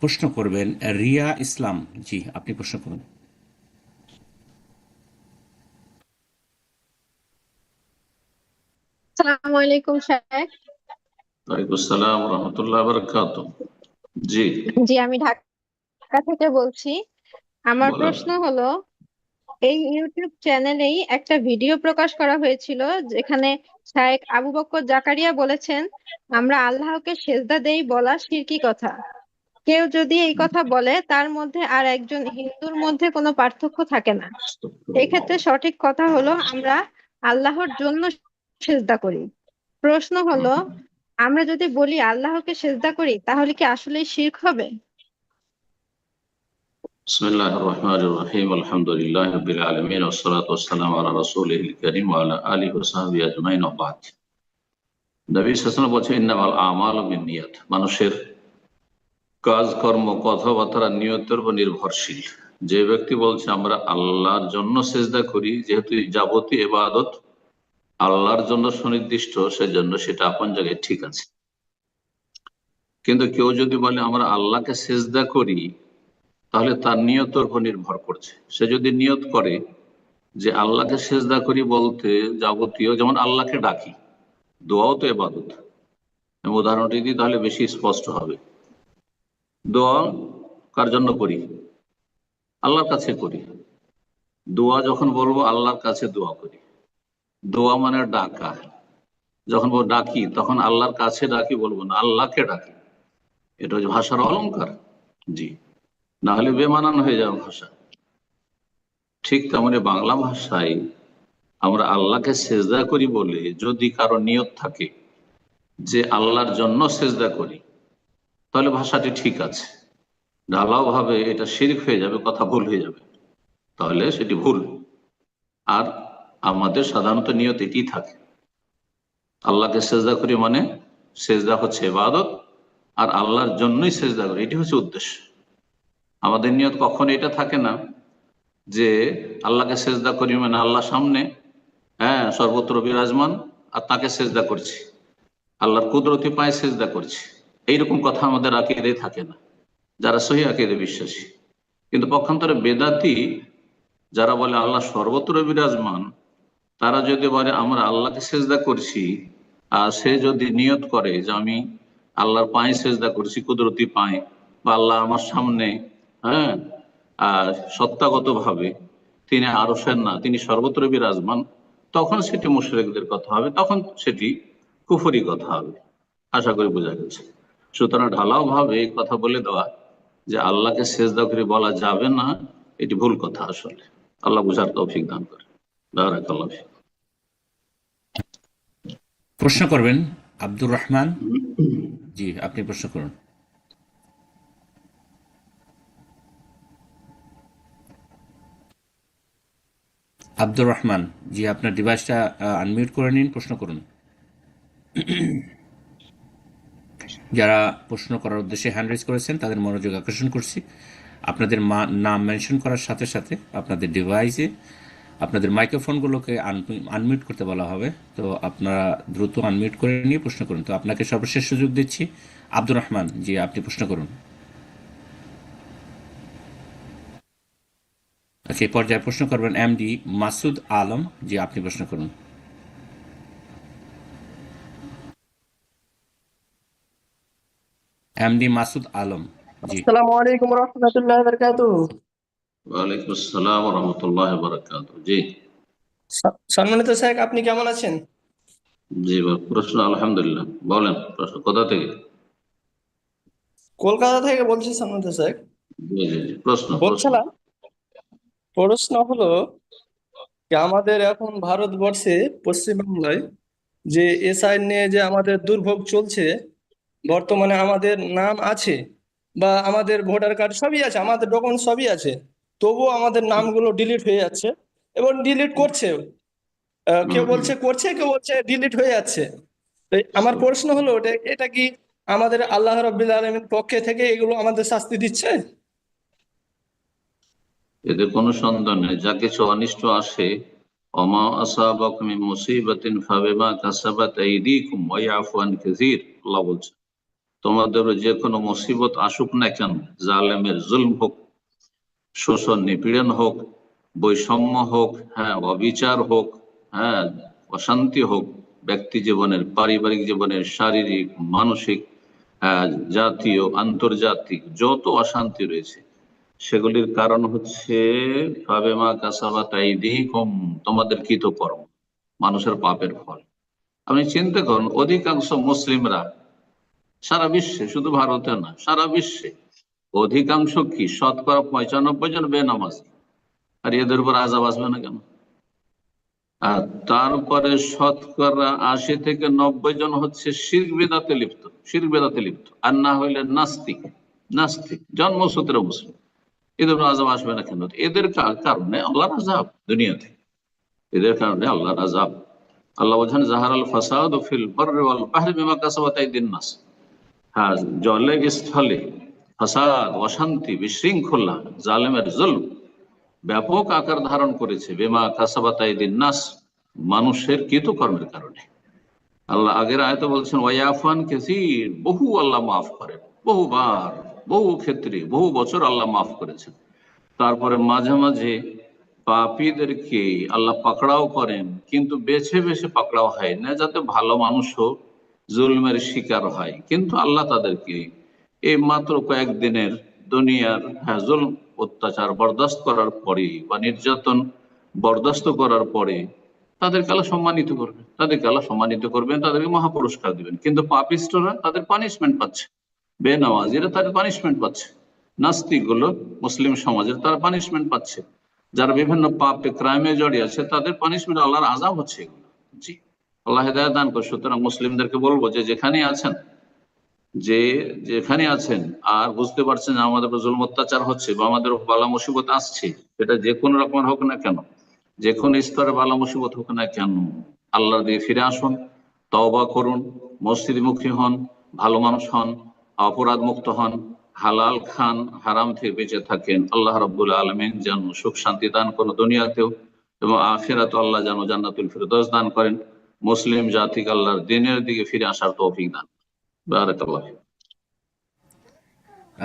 প্রশ্ন করবেন রিয়া ইসলাম। জি, আপনি প্রশ্ন করুন। আসসালামু আলাইকুম শেখ। ওয়ালাইকুম আসসালাম রহমতুল্লাহ বারাকাতুহু। জি জি, আমি ঢাকা থেকে বলছি। আমার বলেন। প্রশ্ন হলো, এই ইউটিউব চ্যানেলেই একটা ভিডিও প্রকাশ করা হয়েছিল যেখানে শায়েখ আবু বকর জাকারিয়া বলেছেন, আমরা আল্লাহকে সেজদা দেই বলা শিরকি কথা। কেউ যদি এই কথা বলে তার মধ্যে আর একজন হিন্দুর মধ্যে কোনো পার্থক্য থাকে না। এক্ষেত্রে সঠিক কথা হলো আমরা আল্লাহর জন্য সেজদা করি। প্রশ্ন হলো, আমরা যদি বলি আল্লাহকে সেজদা করি তাহলে কি আসলেই শিরক হবে? বিসমিল্লাহির রহমানির রহিম, আলহামদুলিল্লাহি রাব্বিল আলামিন, ওয়াসসালাতু ওয়াসসালামু আলা রাসূলিল কারীম ওয়া আলা আলিহি ওয়া সাহবিহি আজমাইন, ওয়া বা'দ। নবী সাল্লাল্লাহু আলাইহি ওয়াসাল্লাম বলেছেন, ইন্নামাল আমালু বিন্নিয়াত। মানুষের কাজকর্ম কথাবার্তা নিয়তের উপর নির্ভরশীল। যে ব্যক্তি বলছে আমরা আল্লাহর জন্য সেজদা করি, যেহেতু যাবতীয় ইবাদত আল্লাহর জন্য সুনির্দিষ্ট, সেজন্য সেটা আপন জায়গায় ঠিক আছে। কিন্তু কেউ যদি বলে আমরা আল্লাহকে সেজদা করি, তাহলে তার নিয়তের উপর নির্ভর করছে। সে যদি নিয়ত করে যে আল্লাহকে সেজদা করি বলতে যাবতীয়, যেমন আল্লাহকে ডাকি, দোয়াও তো ইবাদত। আমি উদাহরণটি দিই তাহলে বেশি স্পষ্ট হবে। দোয়া কার জন্য করি? আল্লাহর কাছে করি। দোয়া যখন বলবো আল্লাহর কাছে দোয়া করি। দোয়া মানে ডাকা। যখন বলবো ডাকি, তখন আল্লাহর কাছে ডাকি বলবো না, আল্লাহকে ডাকি। এটা হচ্ছে ভাষার অলংকার। জি, না হলে বেমানান হয়ে যাবে ভাষা। ঠিক তেমনি বাংলা ভাষায় আমরা আল্লাহকে সেজদা করি বলে যদি কারো নিয়ত থাকে যে আল্লাহর জন্য সেজদা করি, তাহলে ভাষাটি ঠিক আছে। ঢালাও ভাবে এটা শিরক হয়ে যাবে, কথা ভুল হয়ে যাবে, তাহলে সেটি ভুল। আর আমাদের সাধারণত নিয়ত এটি থাকে, আল্লাহকে সেজদা করি মানে সেজদা হচ্ছে ইবাদত, আর আল্লাহর জন্যই সেজদা করি, এটি হচ্ছে উদ্দেশ্য। আমাদের নিয়ত কখনো এটা থাকে না যে আল্লাহকে সেজদা করি মানে আল্লাহ সামনে, হ্যাঁ, সর্বত্র বিরাজমান, আর তাকে সেজদা করছি, আল্লাহর কুদরতি পায়ে সেজদা করছি। এইরকম কথা আমাদের আকীদায় থাকে না, যারা সহি আকীদায় বিশ্বাসী। কিন্তু পক্ষান্তরে বেদাতি যারা বলে আল্লাহ সর্বত্র বিরাজমান, তারা যদি বলে আমরা আল্লাহকে সেজদা করছি, আর সে যদি নিয়ত করে যে আমি আল্লাহর পায়ে সেজদা করছি, কুদরতি পায়ে, বা আল্লাহ আমার সামনে, হ্যাঁ, আর সত্তাগত ভাবে তিনি আরশের না, তিনি সর্বত্র বিরাজমান, তখন সেটি মুশরিকদের কথা হবে, তখন সেটি কুফরি কথা হবে। আশা করি বোঝা গেছে। সুতরাং ঢালাও ভাবে এই কথা বলে দেওয়া যে আল্লাহকে সেজদা করে বলা যাবে না, এটি ভুল কথা আসলে। আল্লাহ বুঝার তৌফিক দান করে। বারাকাল্লাহ ফিক। প্রশ্ন করবেন আব্দুর রহমান। জি, আপনি প্রশ্ন করুন। আব্দুর রহমান, জি, আপনার ডিভাইসটা আনমিউট করে নিন, প্রশ্ন করুন। যারা প্রশ্ন করার উদ্দেশ্যে হ্যান্ড রেজ করেছেন তাদের মনোযোগ আকর্ষণ করছি, আপনাদের নাম মেনশন করার সাথে সাথে আপনাদের ডিভাইসে আপনাদের মাইক্রোফোনগুলোকে আনমিউট করতে বলা হবে। তো আপনারা দ্রুত আনমিউট করে নিয়ে প্রশ্ন করুন। তো আপনাকে সর্বশেষ সুযোগ দিচ্ছি। আব্দুর রহমান, জি, আপনি প্রশ্ন করুন। আচ্ছা, এই পর্যায়ে প্রশ্ন করবেন এমডি মাসুদ আলম। জি, আপনি প্রশ্ন করুন। এমডি মাসুদ আলম। জি। আসসালামু আলাইকুম রহমতুল্লাহ বরকাতু। ওয়ালাইকুম আসসালাম রহমতুল্লাহ বারাকাত। জি সম্মানিত শেখ, আপনি কেমন আছেন? জি, প্রশ্ন আলহামদুলিল্লাহ। বলেন, প্রশ্ন কোথা থেকে? কলকাতা থেকে বলছি সম্মানিত শেখ। জি জি জি, প্রশ্ন প্রশ্ন। বলছিলাম, প্রশ্ন হলো যে আমাদের এখন ভারতবর্ষে পশ্চিমবাংলায় যে এসআই নিয়ে যে আমাদের দুর্ভোগ চলছে, বর্তমানে আমাদের নাম আছে বা আমাদের ভোটার কার্ড সবই আছে, আমাদের ডকুমেন্ট সবই আছে, তবুও আমাদের নামগুলো ডিলিট হয়ে যাচ্ছে এবং ডিলিট করছে। হুম কেউ হুম। বলছে করছে, কেউ বলছে ডিলিট হয়ে যাচ্ছে। তো আমার প্রশ্ন হলো, এটা কি আমাদের আল্লাহ রাব্বিল আলামিনের পক্ষে থেকে এগুলো আমাদের শাস্তি দিচ্ছে? এতে কোনো সন্দেহ নেই, যা কিছু অনিষ্ট আসে, ওমা আসাবাকুম মিন মুসিবাতিন ফাবিমা কাসাবাত আইদিকুম ওয়া ইয়াফু আন কাসীর, আল্লাহ বলছে, তোমাদের যে কোনো মুসিবত আসুক না কেন, জালেমের জুলম হোক, শোষণ নিপীড়ন হোক, বৈষম্য হোক, হ্যাঁ, অবিচার হোক, হ্যাঁ, অশান্তি হোক, ব্যক্তি জীবনের, পারিবারিক জীবনের, শারীরিক, মানসিক, জাতীয়, আন্তর্জাতিক যত অশান্তি রয়েছে, সেগুলির কারণ হচ্ছে ফাবেমা কাসাবাত আইদিকুম, তোমাদের কৃতকর্ম, মানুষের পাপের ফল। আপনি চিন্তা করুন, অধিকাংশ মুসলিমরা সারা বিশ্বে, শুধু ভারতে না, সারা বিশ্বে অধিকাংশ কি, শতকরা 95 জন বেনামাজি। আর এদের উপর আযাব আসবে না কেন? আর তারপরে শতকরা 80 থেকে 90 জন হচ্ছে শিরক বিদআতে লিপ্ত, শিরক বিদআতে লিপ্ত, আর না হইলে নাস্তিক। নাস্তিক জন্মসূত্রে মুসলিম, এদের উপর আযাব আসবে না কেন? এদের কারণে আল্লাহর আযাব দুনিয়াতে, এদের কারণে আল্লাহর আযাব। আল্লাহ বলছেন জাহারাল ফাসাদ ফিল বাররি ওয়াল বাহরি বিমা কাসাবাত আইদিন নাস। হ্যাঁ, জলে স্থলে ফাসাদ, অশান্তি, বিশৃঙ্খলা, জালেমের জুলম ব্যাপক আকার ধারণ করেছে বিমা কাসাবাত আইদিন নাস, মানুষের কৃতকর্মের কারণে। আল্লাহ আগের আয়াতে বলছেন ওয়াইয়াফান কাসীর, বহু আল্লাহ মাফ করেন, বহুবার, বহু ক্ষেত্রে, বহু বছর আল্লাহ মাফ করেছেন। তারপরে মাঝে মাঝে পাপীদেরকে আল্লাহ পাকড়াও করেন, কিন্তু বেছে বেছে পাকড়াও হয় না, যাতে ভালো মানুষও জুলমের শিকার হয়। কিন্তু আল্লাহ তাদেরকে এই মাত্র কয়েকদিনের দুনিয়ার জুলম অত্যাচার বরদাস্ত করার পরে বা নির্যাতন বরদাস্ত করার পরে তাদেরকে আল্লাহ সম্মানিত করবেন, তাদেরকে আল্লাহ সম্মানিত করবেন, তাদেরকে মহাপুরস্কার দিবেন। কিন্তু পাপিষ্টরা তাদের পানিশমেন্ট পাচ্ছে, বেনামাজিরা তাদের পানিশমেন্ট পাচ্ছে, নাস্তিক গুলো মুসলিম সমাজের তারা পানিশমেন্ট পাচ্ছে, যারা বিভিন্ন পাপে ক্রাইমে জড়িয়ে আছে তাদের পানিশমেন্ট, আল্লাহর আযাব হচ্ছে এগুলো। জি, আল্লাহ হেদায়েত দান করে। সুতরাং মুসলিমদেরকে বলবো যে যেখানে আছেন, যেখানে আছেন আর বুঝতে পারছেন যে আমাদের উপর জুলম অত্যাচার হচ্ছে বা আমাদের উপর বালা মুসিবত আসছে, সেটা যে কোনো রকমের হোক না কেন, যে কোনো স্তরে বালা মুসিবত হোক না কেন, আল্লাহর দিকে ফিরে আসুন, তওবা করুন, মসজিদমুখী হন, ভালো মানুষ হন, অপরাধ মুক্ত হন, হালাল খান, হারাম থেকে বেঁচে থাকেন। আল্লাহ রাব্বুল আলামিন যেন সুখ শান্তি দান করেন দুনিয়াতেও, এবং আখিরাতে আল্লাহ যেন জান্নাতুল ফিরদৌস দান করেন। মুসলিম জাতিকে আল্লাহর দ্বীনের দিকে ফিরে আসার তৌফিক দান। বারাকাল্লাহ।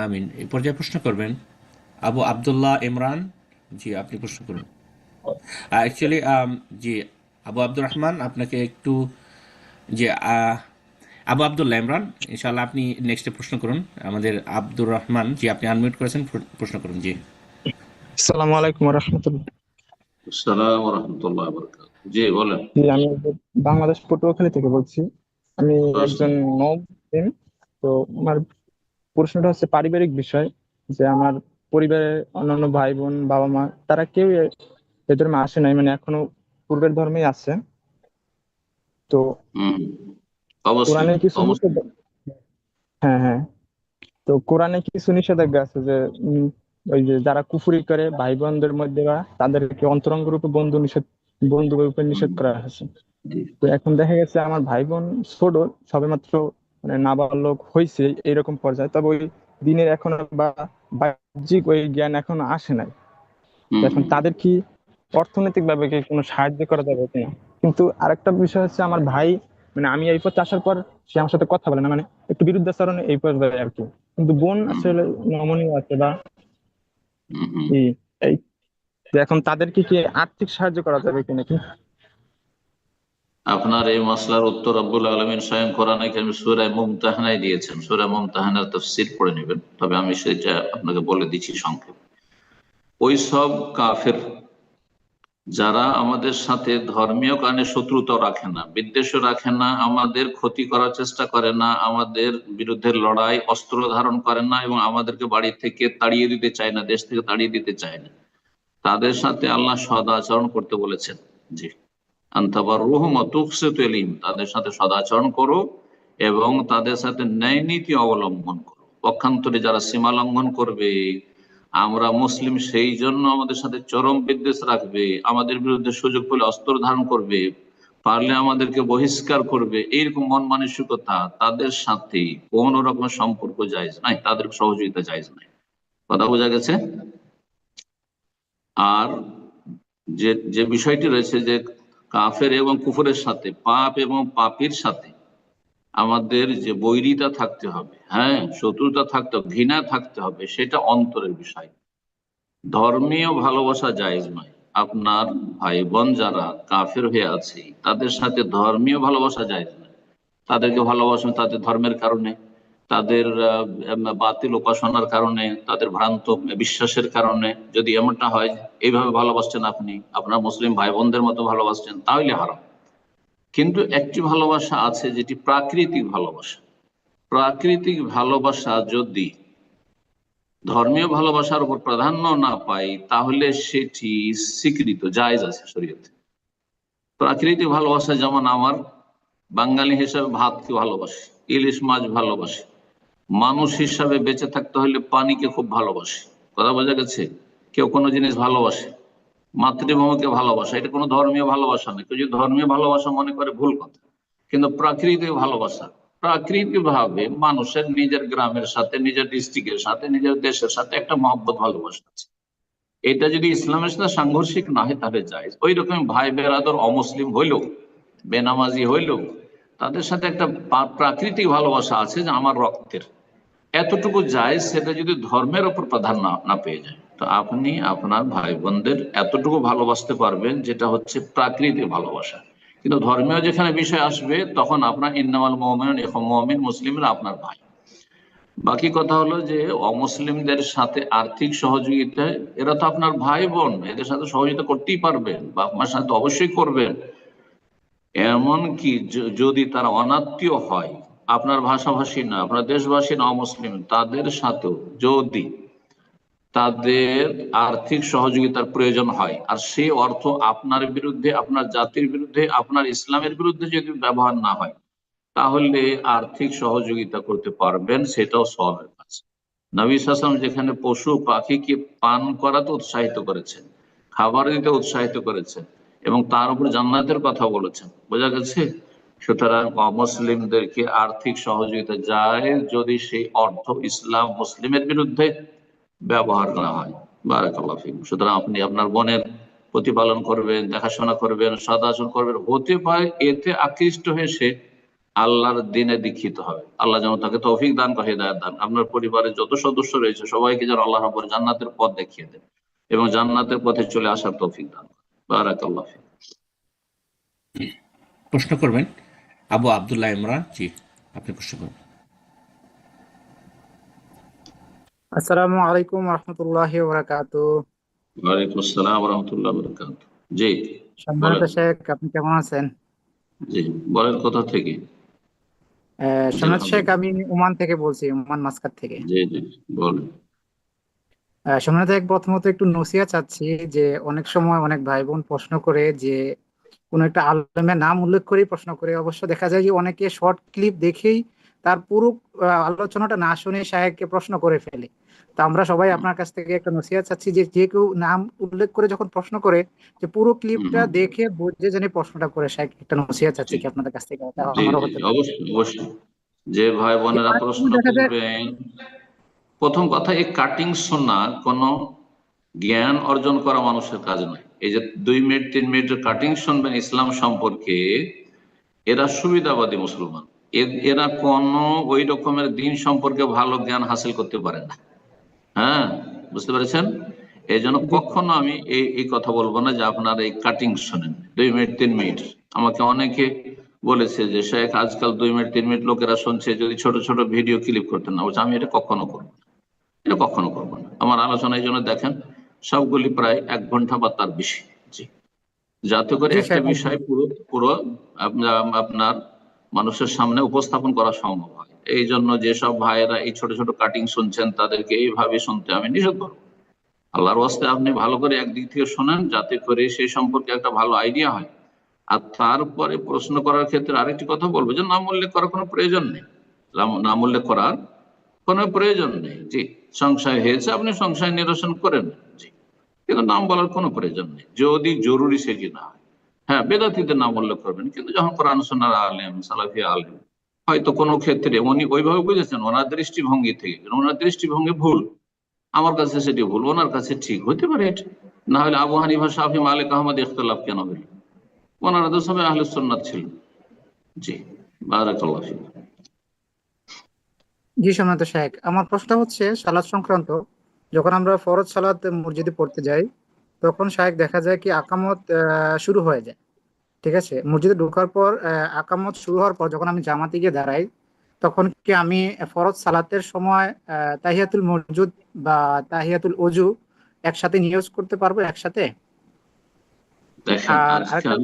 আমিন। এই পর্যায়ে প্রশ্ন করবেন আবু আব্দুল্লাহ ইমরান। জি, আপনি প্রশ্ন করুন। অ্যাকচুয়ালি জি, আবু আব্দুর রহমান, আপনাকে একটু, জি, আবু আব্দুল্লাহ ইমরান, ইনশাআল্লাহ আপনি নেক্সটে প্রশ্ন করুন। আমাদের আব্দুর রহমান, জি, আপনি আনমিউট করেছেন, প্রশ্ন করুন। জি, আসসালামু আলাইকুম রহমতুল্লাহ। আসসালামু ওয়া রাহমাতুল্লাহি ওয়া বারাকাতুহু। জি বলেন। জি, আমি বাংলাদেশ পটুয়াখালী থেকে বলছি। আমি প্রশ্ন। একজন নও-মুসলিম। তো আমার প্রশ্নটা হচ্ছে পারিবারিক বিষয়, যে আমার পরিবারের অন্যান্য ভাই বোন, বাবা মা, তারা কেউ এ ধর্মে আসে নাই, মানে এখনো পূর্বের ধর্মেই আছে। তো হুম, অবশ্যই কোরআনে কিছু অবশ্যই। হ্যাঁ হ্যাঁ, তো কোরআনে কিছু নিষেধাজ্ঞা আছে যে ওই যে যারা কুফরি করে ভাই বোনদের মধ্যে, বা তাদেরকে অন্তরঙ্গ রূপে বন্ধু রূপে হুম, নিষেধ করা হয়েছে। জি। তো এখন দেখা গেছে আমার ভাই বোন ছোট, সবেমাত্র মানে নাবালক হয়েছে এরকম পর্যায়ে, তবে ওই দিনের এখনো বা বাহ্যিক ওই জ্ঞান এখনো আসে নাই। তো হুম, এখন হুম, তাদের কি অর্থনৈতিক ভাবে কি কোনো সাহায্য করা যাবে কিনা? কিন্তু আরেকটা বিষয় হচ্ছে, আমার ভাই মানে আমি এই পথে আসার পর সে আমার সাথে কথা বলে না, মানে একটু বিরুদ্ধাচরণে এই পর্যায়ে আর কি। কিন্তু বোন হুম, আসলে নমনীয় আছে বা হুম, হুম। এই এই তো এখন তাদেরকে কি আর্থিক সাহায্য করা যাবে কিনা কি? আপনার এই মসলার উত্তর রব্বুল আলামিন স্বয়ং কোরআনে কারীমে সূরা মুমতাহানায় দিয়েছেন। সূরা মুমতাহানার তাফসীর পড়ে নেবেন, তবে আমি সেটা আপনাকে বলে দিচ্ছি সংক্ষেপে। ওই সব কাফের যারা আমাদের সাথে ধর্মীয় কারণে শত্রুতা রাখে না, বিদ্বেষ রাখে না, আমাদের ক্ষতি করার চেষ্টা করে না, আমাদের বিরুদ্ধে লড়াই অস্ত্র ধারণ করে না, এবং আমাদেরকে বাড়ি থেকে তাড়িয়ে দিতে চায় না, দেশ থেকে তাড়িয়ে দিতে চায় না, তাদের সাথে আল্লাহ সদাচরণ করতে বলেছেন। জি, আনতাবার রুহম তুকসিতু ইলাইহিম, তাদের সাথে সদাচরণ করো এবং তাদের সাথে ন্যায় নীতি অবলম্বন করো। পক্ষান্তরে যারা সীমা লঙ্ঘন করবে, আমরা মুসলিম সেই জন্য আমাদের সাথে চরম বিদ্বেষ রাখবে, আমাদের বিরুদ্ধে সুযোগ পেলে অস্ত্র ধারণ করবে, পারলে আমাদেরকে বহিষ্কার করবে, এইরকম মন মানসিকতা, তাদের সাথে কোন রকমের সম্পর্ক জায়েজ নাই, তাদের সহযোগিতা জায়েজ নাই। কথা বোঝা গেছে? আর যে যে বিষয়টি রয়েছে যে কাফের এবং কুফরের সাথে, পাপ এবং পাপীর সাথে আমাদের যে বৈরিতা থাকতে হবে, হ্যাঁ, শত্রুতা থাকতে হবে, ঘৃণা থাকতে হবে, সেটা অন্তরের বিষয়। ধর্মীয় ভালোবাসা জায়েজ নয়। আপনার ভাই বোন যারা কাফের হয়ে আছে তাদের সাথে ধর্মীয় ভালোবাসা জায়েজ নয়। তাদেরকে ভালোবাসেন তাদের ধর্মের কারণে, তাদের বাতিল উপাসনার কারণে, তাদের ভ্রান্ত বিশ্বাসের কারণে। যদি এমনটা হয় এইভাবে ভালোবাসছেন, আপনি আপনার মুসলিম ভাই বোনদের মতো ভালোবাসছেন, তাহলে হারাম। কিন্তু একটি ভালোবাসা আছে যেটি প্রাকৃতিক ভালোবাসা। প্রাকৃতিক ভালোবাসা যদি ধর্মীয় ভালোবাসার উপর প্রাধান্য না পায়, তাহলে সেটি স্বীকৃত, জায়েজ আছে শরীয়তে। প্রাকৃতিক ভালোবাসা যেমন আমার বাঙালি হিসাবে ভাতকে ভালোবাসি, ইলিশ মাছ ভালোবাসি, মানুষ হিসাবে বেঁচে থাকতে হলে পানিকে খুব ভালোবাসি। কথা বোঝা গেছে? কেউ কোনো জিনিস ভালোবাসে, মাতৃভূমিকে ভালোবাসা, এটা কোনো ধর্মীয় ভালোবাসা নয়। কেউ যদি ধর্মীয় ভালোবাসা মনে করে, ভুল কথা। কিন্তু প্রাকৃতিক ভালোবাসা, প্রাকৃতিক ভাবে মানুষের নিজের গ্রামের সাথে, নিজের ডিস্ট্রিক্টের সাথে, নিজের দেশের সাথে একটা মহব্বত ভালোবাসা আছে। এটা যদি ইসলামের সাথে সাংঘর্ষিক না হয় তাহলে যায়। ওই রকম ভাই বেরাদর অমুসলিম হইলেও, বেনামাজি হইলেও, তাদের সাথে একটা প্রাকৃতিক ভালোবাসা আছে যে আমার রক্তের, এতটুকু যায়। সেটা যদি ধর্মের উপর প্রাধান্য না পেয়ে যায়, তো আপনি আপনার ভাই বোনদের এতটুকু ভালোবাসতে পারবেন, যেটা হচ্ছে প্রাকৃতিক ভালোবাসা। কিন্তু ধর্মীয় যেখানে বিষয় আসবে, তখন আপনার ইন্নামাল মুমিনুন ইখওয়াতুন, মুমিন মুসলিমরা আপনার ভাই। বাকি কথা হলো যে অমুসলিমদের সাথে আর্থিক সহযোগিতা, এরা তো আপনার ভাই বোন, এদের সাথে সহযোগিতা করতেই পারবেন, বাপ মার সাথে অবশ্যই করবেন। এমনকি যদি তারা অনাত্মীয় হয়, আপনার ভাষাভাষী না, আপনার দেশবাসী না, অমুসলিম, তাদের সাথেও যদি তাদের আর্থিক সহযোগিতার প্রয়োজন হয়, আর সেই অর্থ আপনার বিরুদ্ধে, আপনার জাতির বিরুদ্ধে, আপনার ইসলামের বিরুদ্ধে যদি ব্যবহার না হয়, তাহলে আর্থিক সহযোগিতা করতে পারবেন, সেটাও সওয়াবের কাজ। নবী সাল্লাল্লাহু আলাইহি ওয়াসাল্লাম যেখানে পশু পাখিকে পান করাতে উৎসাহিত করেছেন, খাবার দিতে উৎসাহিত করেছেন, এবং তার উপর জান্নাতের কথা বলেছেন, বোঝা গেছে? সুতরাং অমুসলিমদেরকে আর্থিক সহযোগিতা যায় যদি সেই অর্থ ইসলাম মুসলিমের বিরুদ্ধে ব্যবহার করা হয়। বারাকাল্লাহু ফিকুম। সুতরাং আপনি আপনার বোনের প্রতিপালন করবেন, দেখাশোনা করবেন, সদাচরণ করবেন। হতে পারে এতে আকৃষ্ট হয়ে সে আল্লাহর দিনে দীক্ষিত হবে। আল্লাহ যেমন তাকে তৌফিক দান করে, হিদায়াত দান। আপনার পরিবারের যত সদস্য রয়েছে সবাইকে যেন আল্লাহ রাব্বুল জান্নাতের পথ দেখিয়ে দেন এবং জান্নাতের পথে চলে আসার তৌফিক দান করেন। বারাকাল্লাহু ফিক। প্রশ্ন করবেন আবু আব্দুল্লাহ ইমরান। জি, আপনি প্রশ্ন করবেন। আসসালামু আলাইকুম রহমতুল্লাহি ওয়া বারাকাতুহু। ওয়ালাইকুম আসসালাম ওয়া রাহমাতুল্লাহি ওয়া বারাকাতুহু। জি সম্মানিত বলেন। শেখ, আপনি কেমন আছেন? জি বলেন, কোথা থেকে? জি সম্মানিত শেখ, আলহামদুলিল্লাহ। আমি ওমান থেকে বলছি, ওমান মাসকাত থেকে। জি জি বলেন। সম্মানিত শেখ, প্রথমত একটু নসিহত চাচ্ছি যে অনেক সময় অনেক ভাই বোন প্রশ্ন করে যে কোনো একটা আলেমের নাম উল্লেখ করেই প্রশ্ন করে। অবশ্য দেখা যায় যে অনেকে শর্ট ক্লিপ দেখেই তার পুরো আলোচনাটা না শুনে শায়েখকে প্রশ্ন করে ফেলে। তো আমরা সবাই আপনার কাছ থেকে একটা নসিহত চাচ্ছি যে যে কেউ নাম উল্লেখ করে যখন প্রশ্ন করে, যে পুরো ক্লিপটা হুম, দেখে বুঝে জেনে প্রশ্নটা করে। শায়েখ, একটা নসিহত চাচ্ছি জি কি আপনাদের কাছ থেকে, এটা জি আমারও জি হতে জি, পারে। অবশ্যই অবশ্যই। যে ভাই যে বোনেরা অনেক প্রশ্ন সময় দেখা যায়, করবেন, প্রথম কথা, এই কাটিং শোনা কোনো জ্ঞান অর্জন করা মানুষের কাজ নয়। এই যে 2 মিনিট 3 মিনিটের কাটিং শুনবেন ইসলাম সম্পর্কে, এরা সুবিধাবাদী মুসলমান। এরা কোনো ওই রকমের দিন সম্পর্কে ভালো জ্ঞান হাসিল করতে পারে না। হ্যাঁ, বুঝতে পেরেছেন? এই জন্য জি, কখনো আমি এই কথা বলবো না যে আপনার এই কাটিং শোনেন 2 মিনিট 3 মিনিট। আমাকে অনেকে বলেছে যে শেখ, আজকাল 2 মিনিট 3 মিনিট লোকেরা শুনছে, যদি ছোট ছোট ভিডিও ক্লিপ করতেন না। বলছে আমি এটা কখনো করবো না, এটা কখনো করবো না। আমার আলোচনা এই জন্য দেখেন সবগুলি প্রায় 1 ঘন্টা বা তার বেশি। জি, যাতে করে জি একটা শেখ, বিষয় পুরো পুরো আপনার মানুষের সামনে উপস্থাপন করা সম্ভব হয়। এই জন্য যেসব ভাইয়েরা এই ছোট ছোট কাটিং শুনছেন, তাদেরকে এইভাবে শুনতে আমি নিষেধ করবো। আল্লাহর ওয়াস্তে আপনি ভালো করে একদিক থেকে শোনেন, যাতে করে সেই সম্পর্কে একটা ভালো আইডিয়া হয়। আর তারপরে প্রশ্ন করার ক্ষেত্রে আরেকটি কথা বলবো যে নাম উল্লেখ করার কোনো প্রয়োজন নেই। নাম উল্লেখ করার কোনো প্রয়োজন নেই। জি, সংশয় হয়েছে, আপনি সংশয় নিরসন করেন। জি, কিন্তু নাম বলার কোনো প্রয়োজন নেই যদি জরুরি সেটি না হয়। হ্যাঁ, বেদাতীদের নাম উল্লেখ করবেন, কিন্তু যখন কোরআন সুন্নাহর আলেম, সালাফি আলেম, হয়তো কোনো ক্ষেত্রে উনি ওইভাবে বুঝেছেন, ওনার দৃষ্টিভঙ্গি থেকে, ওনার দৃষ্টিভঙ্গি ভুল, আমার কাছে সেটি ভুল, ওনার কাছে ঠিক হতে পারে এটা। না হলে আবু হানিফা, শাফি, মালিক, আহমদ ইখতিলাফ কেন হইল? ওনারা তো সবাই আহলে সুন্নাত ছিল। জি, বারাকাল্লাহু ফিক। জি সম্মানিত শেখ, আমার প্রশ্ন হচ্ছে সালাত সংক্রান্ত। যখন আমরা ফরজ সালাত মসজিদে পড়তে যাই, তখন শেখ দেখা যায় কি আকামত শুরু হয়ে যায়। ঠিক আছে, মসজিদে ঢোকার পর আকামত শুরু হওয়ার পর যখন আমি জামাতে গিয়ে দাঁড়াই, তখন কি আমি ফরজ সালাতের সময় তাহিয়াতুল মসজিদ বা তাহিয়াতুল ওযু একসাথে নিয়োগ করতে পারবো একসাথে? দেখেন আর আরেকটা, আজকাল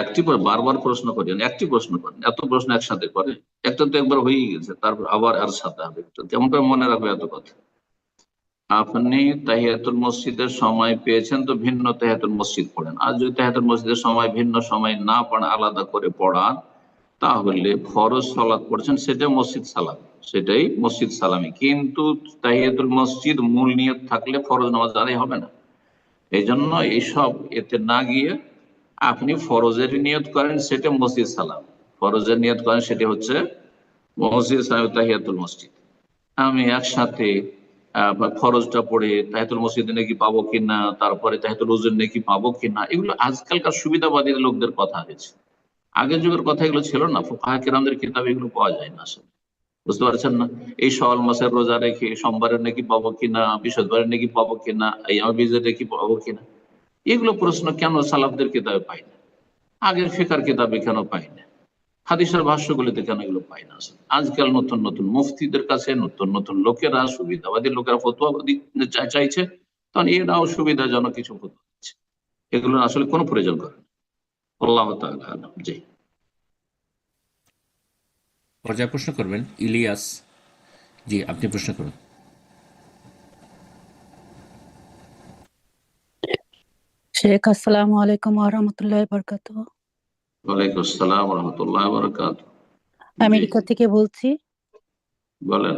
একটি বারবার প্রশ্ন করেন, একটি প্রশ্ন করেন, এত প্রশ্ন একসাথে করে। একটা তো একবার হয়ে গেছে, তারপর আবার আর সাথে হবে, তো কেমন করে মনে রাখবে এত কথা? আপনি তাহিয়াতুল মসজিদের সময় পেয়েছেন তো ভিন্ন তাহিয়াতুল মসজিদ পড়েন, আর যদি তাহিয়াতুল মসজিদের সময় ভিন্ন সময় না পড়েন, আলাদা করে পড়ান, তাহলে ফরজ সালাত পড়ছেন সেটা মসজিদ সালাম, সেটাই মসজিদ সালামি। কিন্তু তাহিয়াতুল মসজিদ মূল নিয়ত থাকলে ফরজ নামাজ আদায় হবে না। এই জন্য এইসব এতে না গিয়ে আপনি ফরজের নিয়ত করেন, সেটা মসজিদ সালাম। ফরজের নিয়ত করেন সেটি হচ্ছে মসজিদ সালাম, তাহিয়াতুল মসজিদ। আমি একসাথে ফরজটা পড়ে তাহিয়াতুল মসজিদে নাকি পাবো কিনা, তারপরে তাহিয়াতুল ওযুর নাকি পাবো কিনা, এগুলো আজকালকার সুবিধাবাদী লোকদের কথা হয়েছে। আগের যুগের কথা এগুলো ছিল না, ফুকাহা কিরামদের কিতাবে এগুলো পাওয়া যায় না আসলে। বুঝতে পারছেন না? এই শাওয়াল মাসের রোজা রেখে সোমবারের নাকি পাবো কিনা, বৃহস্পতিবারের নাকি পাবো কিনা, আইয়ামে বীজের নাকি পাবো কিনা, এগুলো প্রশ্ন কেন সালাফদের কিতাবে পাই না, আগের ফিকার কিতাবে কেন পাই না, হাদিসের ভাষ্যগুলিতে কেন এগুলো পাই না? আসলে আজকাল নতুন নতুন মুফতিদের কাছে নতুন নতুন লোকেরা, সুবিধাবাদী লোকেরা ফতোয়া দিতে চাইছে, তখন এরাও সুবিধাজনক কিছু ফতোয়া দিচ্ছে। এগুলো আসলে কোনো প্রয়োজন করে না। আল্লাহ তাআলা আলাম। জি। পর্যায়ে প্রশ্ন করবেন ইলিয়াস। জি, আপনি প্রশ্ন করুন। শেখ, আসসালামু আলাইকুম ওয়া রাহমাতুল্লাহি ওয়া বারাকাতুহু। ওয়ালাইকুম আসসালাম ওয়া রাহমাতুল্লাহি ওয়া বারাকাতুহু। জি, আমেরিকা থেকে বলছি। বলেন।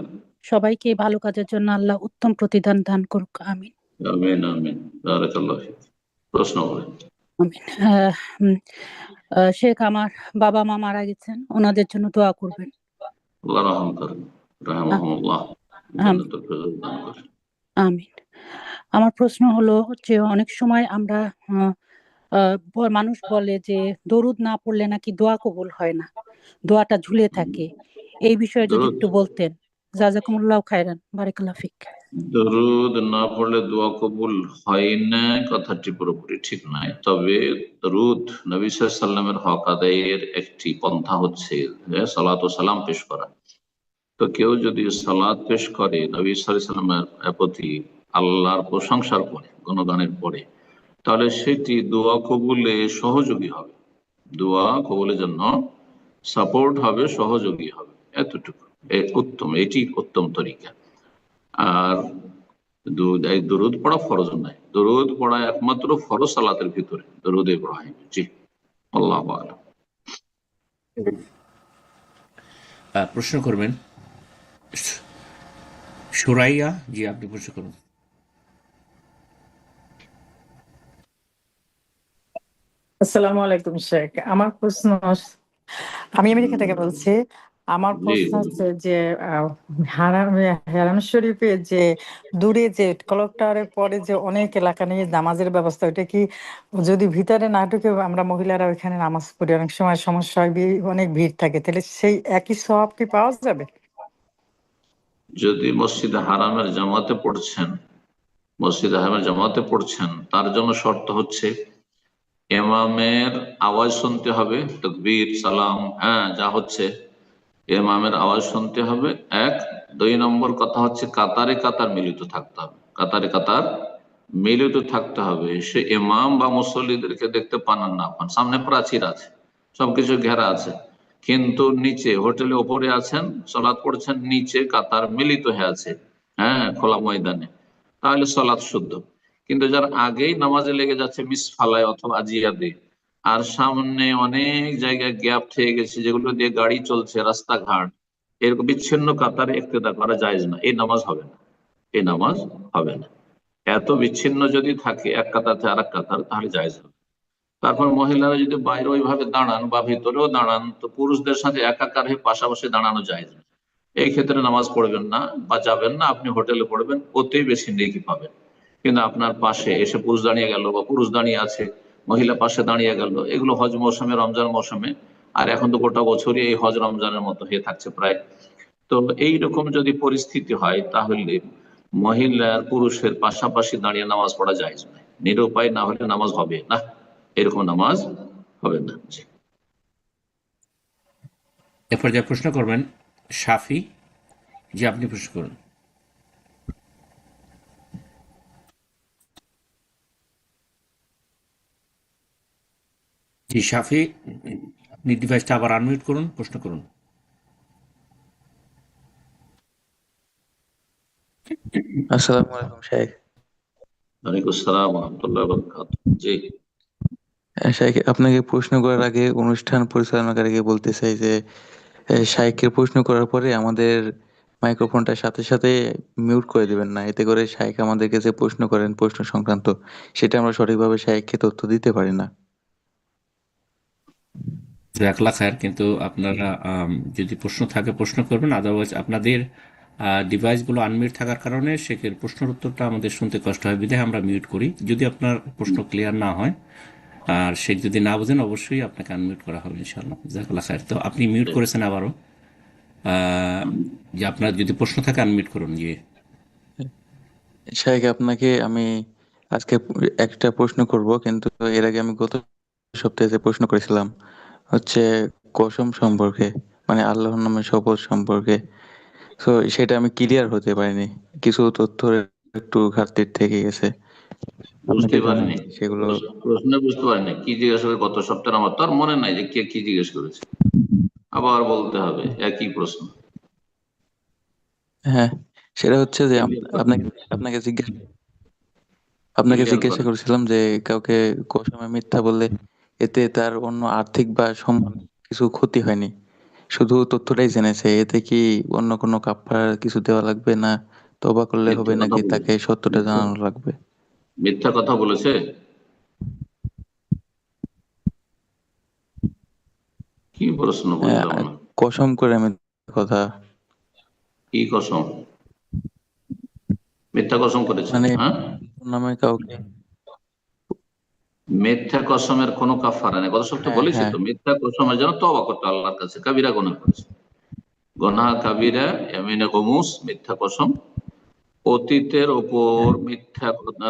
সবাইকে ভালো কাজের জন্য আল্লাহ উত্তম প্রতিদান দান করুক, আমিন। আমিন আমিন, বারাকাল্লাহু ফিক। প্রশ্ন করেন। আমিন। শেখ, আমার বাবা মা মারা গেছেন, ওনাদের জন্য দোয়া করবেন। আল্লাহ রহম করেন, আ- রাহমাহুল্লাহ, আমিন জান্নাতুল ফেরদৌস দান করেন। আমিন। আমার প্রশ্ন হলো যে অনেক সময় আমরা আহ, মানুষ বলে যে দরুদ না পড়লে নাকি দোয়া কবুল হয় না, দোয়াটা ঝুলে থাকে। এই বিষয়ে যদি দরুদ একটু বলতেন। জাযাকুমুল্লাহু খাইরান, বারাকাল্লাহু ফিক। দরুদ না পড়লে দোয়া কবুল হয় না, কথাটি পুরোপুরি ঠিক নয়। তবে দরুদ নবী সাল্লাল্লাহু আলাইহি সাল্লামের হক আদায়ের একটি পন্থা হচ্ছে যে সালাত ও সালাম পেশ করা। তো কেউ যদি সালাত পেশ করে নবী সাল্লাল্লাহু আলাইহি সাল্লামের প্রতি, আল্লাহর প্রশংসার পরে, গুণগানের পরে, তাহলে সেটি দোয়া কবুলে সহযোগী হবে, দোয়া কবুলের জন্য সাপোর্ট হবে, সহযোগী হবে, এতটুকু। উত্তম, এটি উত্তম তরিকা। আর এই দরুদ পড়া ফরজ নয়, দরুদ পড়া একমাত্র ফরজ সালাতের ভিতরে, দরুদ ইব্রাহিম। জি, আল্লাহু আ'লাম। প্রশ্ন করবেন সুরাইয়া। জি, আপনি প্রশ্ন করুন। আসসালামু আলাইকুম শেখ, আমার প্রশ্ন, আমি আমেরিকা থেকে বলছি। আমার জি, প্রশ্ন হচ্ছে যে আহ, হারাম হারাম শরীফে যে দূরে যে ক্লক টাওয়ারের পরে যে অনেক এলাকা নিয়ে নামাজের ব্যবস্থা, ওটা কি যদি ভিতরে না ঢুকে আমরা মহিলারা ওইখানে নামাজ পড়ি, অনেক সময় সমস্যা হয়, অনেক ভিড় থাকে, তাহলে সেই একই সওয়াব কি পাওয়া যাবে? যদি মসজিদে হারামের জামাতে পড়ছেন, মসজিদে হারামের জামাতে পড়ছেন, তার জন্য শর্ত হচ্ছে ইমামের আওয়াজ শুনতে হবে, তাকবীর সালাম, হ্যাঁ যা হচ্ছে ইমামের আওয়াজ শুনতে হবে, এক। দুই নম্বর কথা হচ্ছে কাতারে কাতার মিলিত থাকতে হবে, কাতারে কাতার মিলিত থাকতে হবে। সে ইমাম বা মুসল্লিদেরকে দেখতে পান আর না পান, সামনে প্রাচীর আছে, সবকিছু ঘেরা আছে, কিন্তু নিচে হোটেলে ওপরে আছেন, সালাত পড়ছেন, নিচে কাতার মিলিত হয়ে আছে, হ্যাঁ খোলা ময়দানে, তাহলে সালাত শুদ্ধ। কিন্তু যার আগেই নামাজে লেগে যাচ্ছে মিসফালায় অথবা আজিয়াদে, আর সামনে অনেক জায়গায় গ্যাপ থেকে গেছে যেগুলো দিয়ে গাড়ি চলছে, রাস্তাঘাট, এরকম বিচ্ছিন্ন কাতারে ইক্তেদা করা যায় না, এই নামাজ হবে না, এই নামাজ হবে না। এত বিচ্ছিন্ন যদি থাকে এক কাতার থেকে আর এক কাতার, তাহলে জায়েজ হবে। তারপর মহিলারা যদি বাইরে ওইভাবে দাঁড়ান বা ভিতরেও দাঁড়ান, তো পুরুষদের সাথে একাকার হয়ে পাশাপাশি দাঁড়ানো যায় না, এই ক্ষেত্রে নামাজ পড়বেন না বা যাবেন না, আপনি হোটেলে পড়বেন, ওতেই বেশি নেকি পাবেন। কিন্তু আপনার পাশে এসে পুরুষ দাঁড়িয়ে গেল বা পুরুষ দাঁড়িয়ে আছে, মহিলা পাশে দাঁড়িয়ে গেল, এগুলো হজ মৌসুমে, রমজান মৌসুমে, আর এখন তো গোটা বছরই এই হজ রমজানের মতো হয়ে থাকছে প্রায়, তো এইরকম যদি পরিস্থিতি হয় তাহলে মহিলার পুরুষের পাশাপাশি দাঁড়িয়ে নামাজ পড়া যায় না, নিরুপায় না হলে নামাজ হবে না, এরকম নামাজ হবে না। জি। এরপর যা প্রশ্ন করবেন শাফি, যে আপনি প্রশ্ন করুন। জি শাফি, আপনি ডিভাইসটা আবার আনমিউট করুন, প্রশ্ন করুন। আসসালামু আলাইকুম শেখ। ওয়ালাইকুম আসসালাম ওয়া রাহমাতুল্লাহি ওয়া বারাকাতুহু। জি। শেখ, আপনাকে প্রশ্ন করার আগে অনুষ্ঠান পরিচালনাকারীকে বলতে চাই যে শাইখের প্রশ্ন করার পরে আমাদের মাইক্রোফোনটা সাথে সাথে মিউট করে দিবেন না, এতে করে শাইখ আমাদেরকে যে প্রশ্ন করেন প্রশ্ন সংক্রান্ত সেটা আমরা সঠিকভাবে শাইখকে তথ্য দিতে পারি না। জাযাকাল্লাহ খায়ের, কিন্তু আপনারা যদি প্রশ্ন থাকে প্রশ্ন করবেন, আদারওয়াইজ আপনাদের ডিভাইসগুলো আনমিউট থাকার কারণে শেখের প্রশ্নের উত্তরটা আমাদের শুনতে কষ্ট হয়, বিধায় আমরা মিউট করি। যদি আপনার প্রশ্ন ক্লিয়ার না হয় আর শেখ যদি না বোঝেন, অবশ্যই আপনাকে আনমিউট করা হবে ইনশাআল্লাহ। জাযাকাল্লাহ খায়ের। তো আপনি মিউট করেছেন আবারও, যে আপনার যদি প্রশ্ন থাকে আনমিউট করুন। জি শাইখ, আপনাকে আমি আজকে একটা প্রশ্ন করব, কিন্তু এর আগে আমি গত সপ্তাহে যে প্রশ্ন করেছিলাম হচ্ছে কসম সম্পর্কে, মানে আল্লাহর নামে শপথ সম্পর্কে। তো সেটা আমি ক্লিয়ার হতে পারিনি, কিছু তথ্য একটু ঘাটতির থেকে গেছে। আপনাকে বুঝতে পারিনি, সেগুলো প্রশ্ন বুঝতে পারিনি কি জিজ্ঞেস করে গত সপ্তাহে, আমার তো আর মনে নাই যে কে কি জিজ্ঞেস করেছে, আবার বলতে হবে একই প্রশ্ন। হ্যাঁ, সেটা হচ্ছে যে আপনাকে আপনাকে আপনাকে ক্লিয়ার জিজ্ঞাসা করেন। করেছিলাম যে কাউকে কসমে মিথ্যা বললে এতে তার অন্য আর্থিক বা সম্মান কিছু ক্ষতি হয়নি, শুধু তথ্যটাই জেনেছে, এতে কি অন্য কোনো কাফারার কিছু দেওয়া লাগবে, না তওবা করলে হবে, মিথ্যা কথা নাকি বলেছে, তাকে সত্যটা জানানো লাগবে? মিথ্যা কথা বলেছে। কি প্রশ্ন বুঝলাম না। কসম করে কথা, কি কসম? মিথ্যা কসম করেছে? মানে হ্যাঁ, নামে কাউকে। মিথ্যা কসমের কোনো কাফারা নেই। গত সপ্তাহে হ্যাঁ বলেছি হ্যাঁ তো, মিথ্যা কসমের জন্য তওবা করতে আল্লাহর কাছে, কাবিরা গুনাহ করেছে। গুনাহ কাবিরা, ইয়ামিনে গমুস, মিথ্যা কসম। অতীতের ওপর মিথ্যা